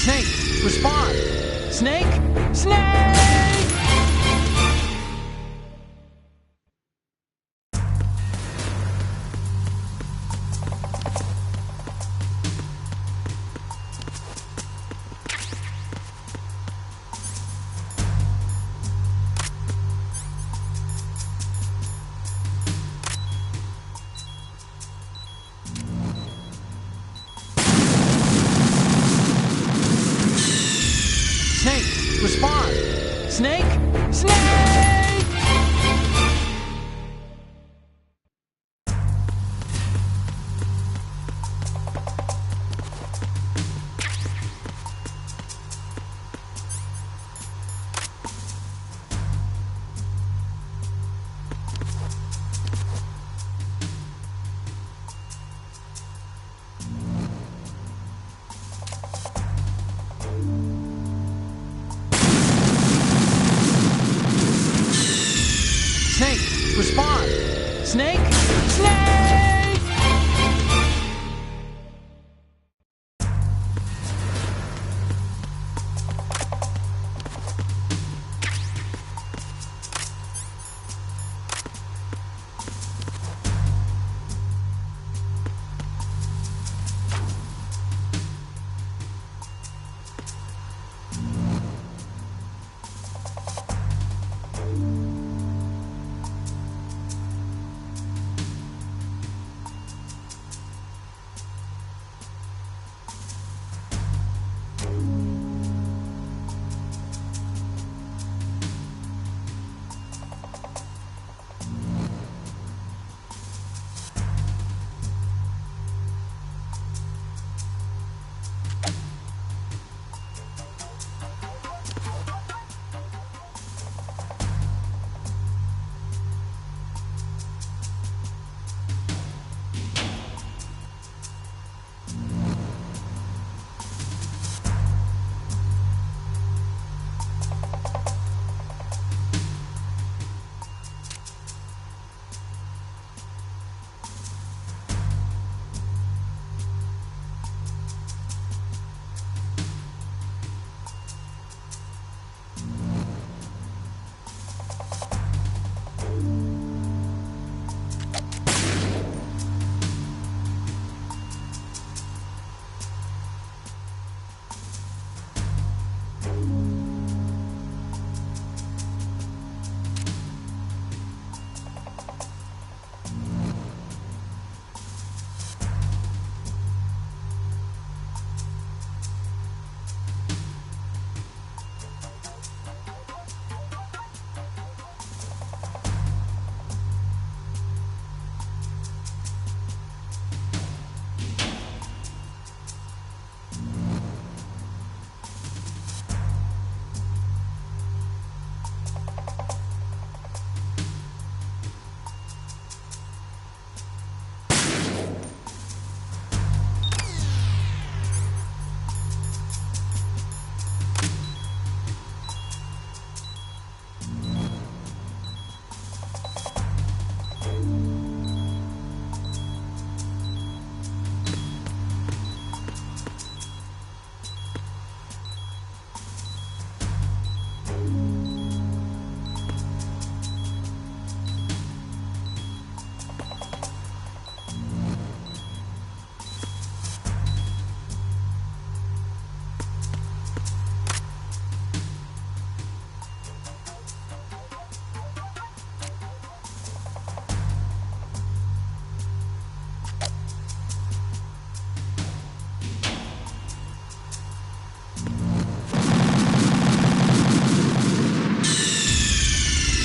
Snake, respond! Snake? Snake! Snake, respond! Snake? Snake! Snake, respond! Snake? Snake!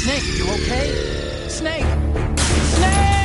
Snake, you okay? Snake! Snake!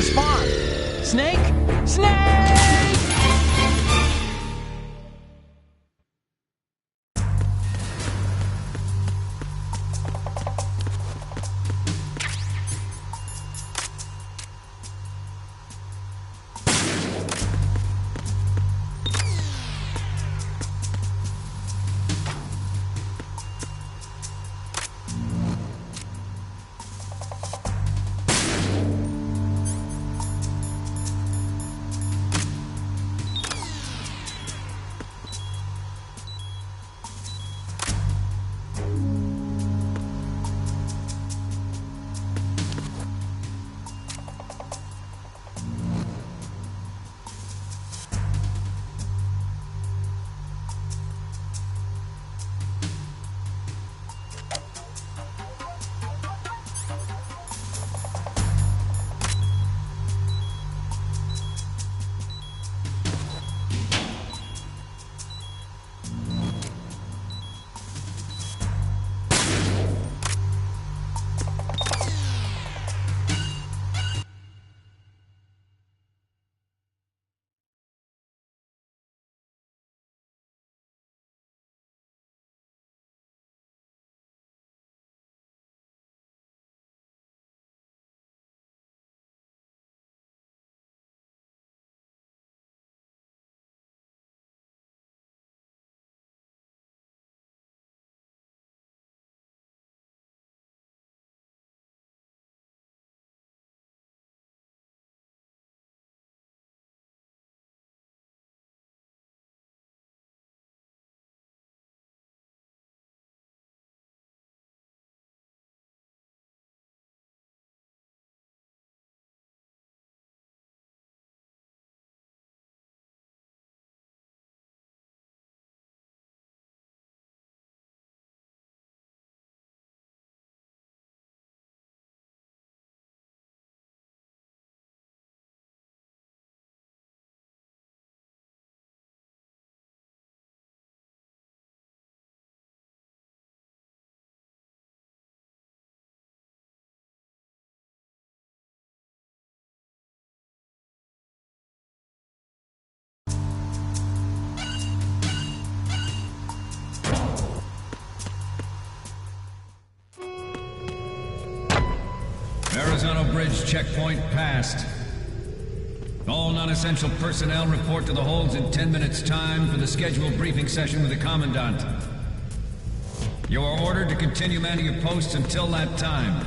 respond. Snake? Snake! Arizona Bridge checkpoint passed. All non-essential personnel report to the holds in 10 minutes' time for the scheduled briefing session with the Commandant. You are ordered to continue manning your posts until that time.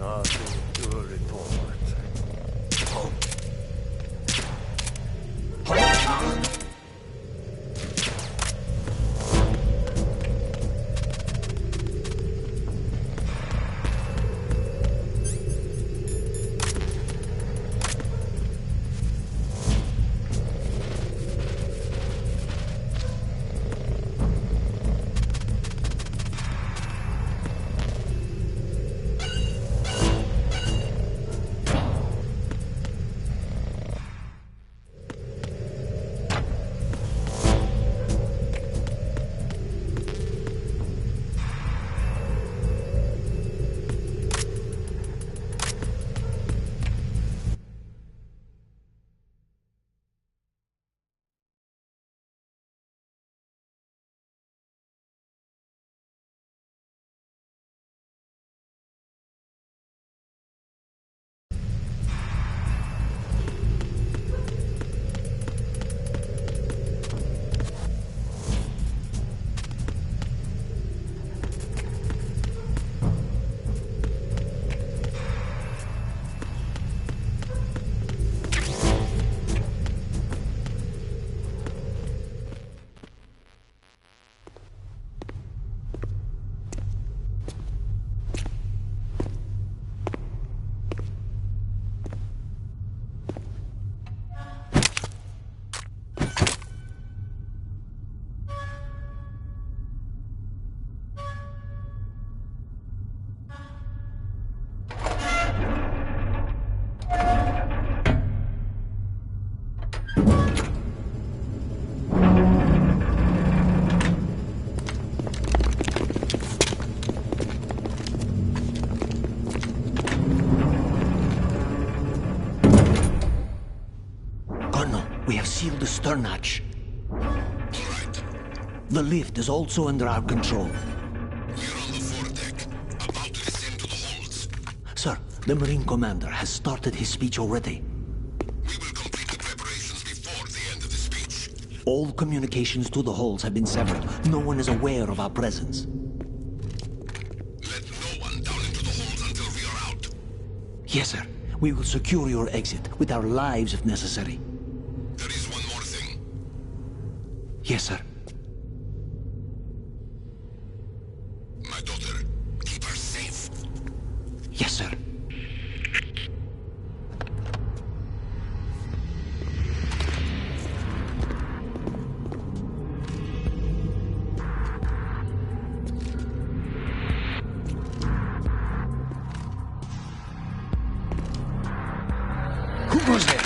Nothing to report. We have sealed the stern hatch. All right. The lift is also under our control. We're on the foredeck, about to descend to the holds. Sir, the Marine Commander has started his speech already. We will complete the preparations before the end of the speech. All communications to the holds have been severed. No one is aware of our presence. Let no one down into the holds until we are out. Yes, sir. We will secure your exit with our lives if necessary. There is one more thing. Yes, sir. My daughter, keep her safe. Yes, sir. Who goes there?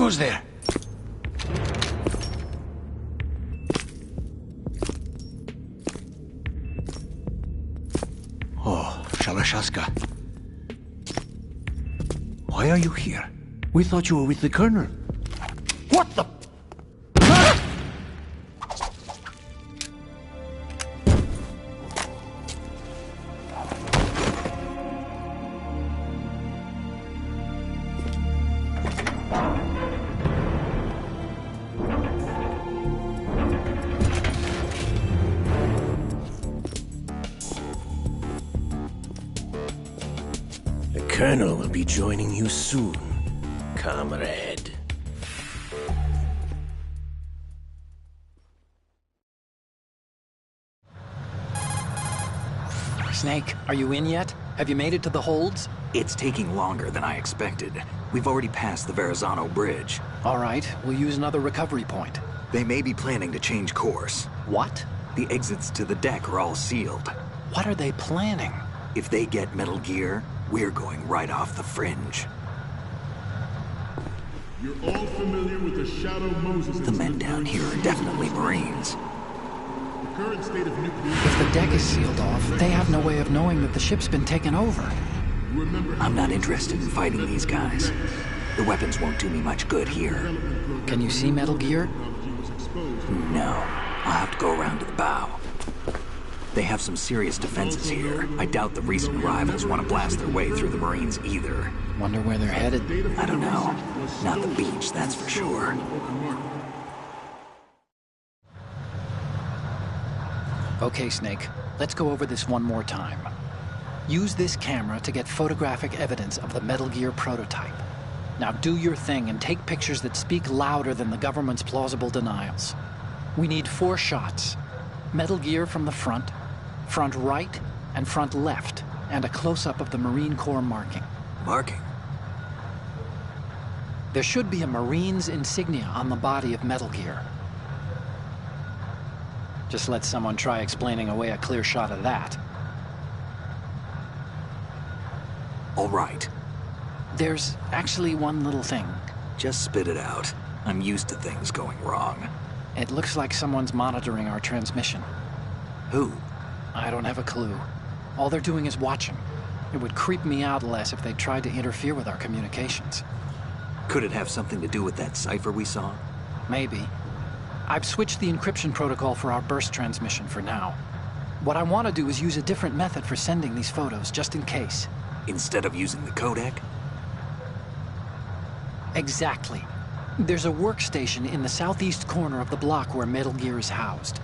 goes there? Oh, Shalashaska. Why are you here? We thought you were with the Colonel. What the... The Colonel will be joining you soon, comrade. Snake, are you in yet? Have you made it to the holds? It's taking longer than I expected. We've already passed the Verrazano Bridge. All right, we'll use another recovery point. They may be planning to change course. What? The exits to the deck are all sealed. What are they planning? If they get Metal Gear, we're going right off the fringe. You're all familiar with the Shadow Moses. The men down here are definitely Marines. The current state of nuclear... If the deck is sealed off, they have no way of knowing that the ship's been taken over. I'm not interested in fighting these guys. The weapons won't do me much good here. Can you see Metal Gear? No. I'll have to go around to the bow. They have some serious defenses here. I doubt the recent arrivals want to blast their way through the Marines either. Wonder where they're headed. I don't know. Not the beach, that's for sure. Okay, Snake. Let's go over this one more time. Use this camera to get photographic evidence of the Metal Gear prototype. Now do your thing and take pictures that speak louder than the government's plausible denials. We need 4 shots. Metal Gear from the front right, and front left, and a close-up of the Marine Corps marking. Marking? There should be a Marine's insignia on the body of Metal Gear. Just let someone try explaining away a clear shot of that. All right. There's actually one little thing. Just spit it out. I'm used to things going wrong. It looks like someone's monitoring our transmission. Who? I don't have a clue. All they're doing is watching. It would creep me out less if they tried to interfere with our communications. Could it have something to do with that cipher we saw? Maybe. I've switched the encryption protocol for our burst transmission for now. What I want to do is use a different method for sending these photos, just in case. Instead of using the codec? Exactly. There's a workstation in the southeast corner of the block where Metal Gear is housed.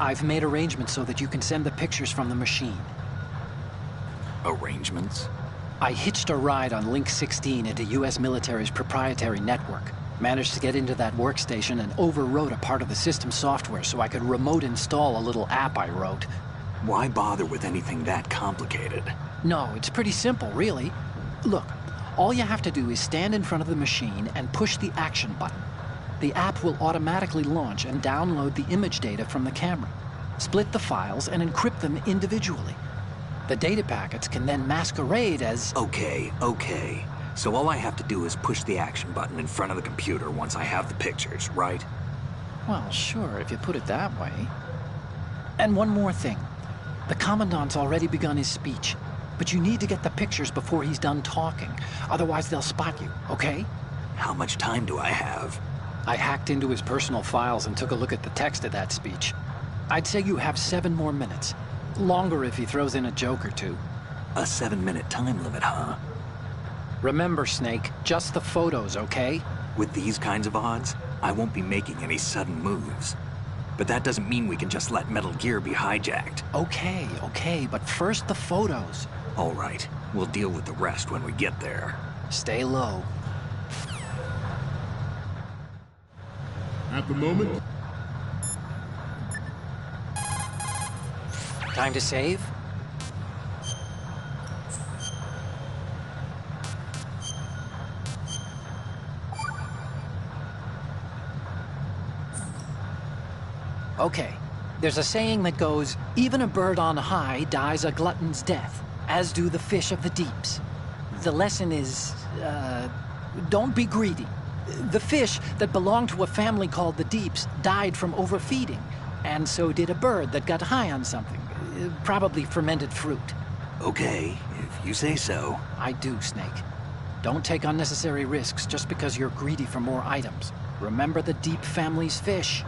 I've made arrangements so that you can send the pictures from the machine. Arrangements? I hitched a ride on Link 16 into U.S. military's proprietary network. Managed to get into that workstation and overwrote a part of the system software so I could remote install a little app I wrote. Why bother with anything that complicated? No, it's pretty simple, really. Look, all you have to do is stand in front of the machine and push the action button. The app will automatically launch and download the image data from the camera, split the files, and encrypt them individually. The data packets can then masquerade as... Okay. So all I have to do is push the action button in front of the computer once I have the pictures, right? Well, sure, if you put it that way. And one more thing. The Commandant's already begun his speech, but you need to get the pictures before he's done talking. Otherwise, they'll spot you, okay? How much time do I have? I hacked into his personal files and took a look at the text of that speech. I'd say you have 7 more minutes. Longer if he throws in a joke or two. A 7-minute time limit, huh? Remember, Snake, just the photos, okay? With these kinds of odds, I won't be making any sudden moves. But that doesn't mean we can just let Metal Gear be hijacked. Okay, but first the photos. All right, we'll deal with the rest when we get there. Stay low. At the moment... Time to save? Okay, there's a saying that goes, even a bird on high dies a glutton's death, as do the fish of the deeps. The lesson is, don't be greedy. The fish that belonged to a family called the Deeps died from overfeeding, and so did a bird that got high on something. Probably fermented fruit. Okay, if you say so. I do, Snake. Don't take unnecessary risks just because you're greedy for more items. Remember the Deep family's fish.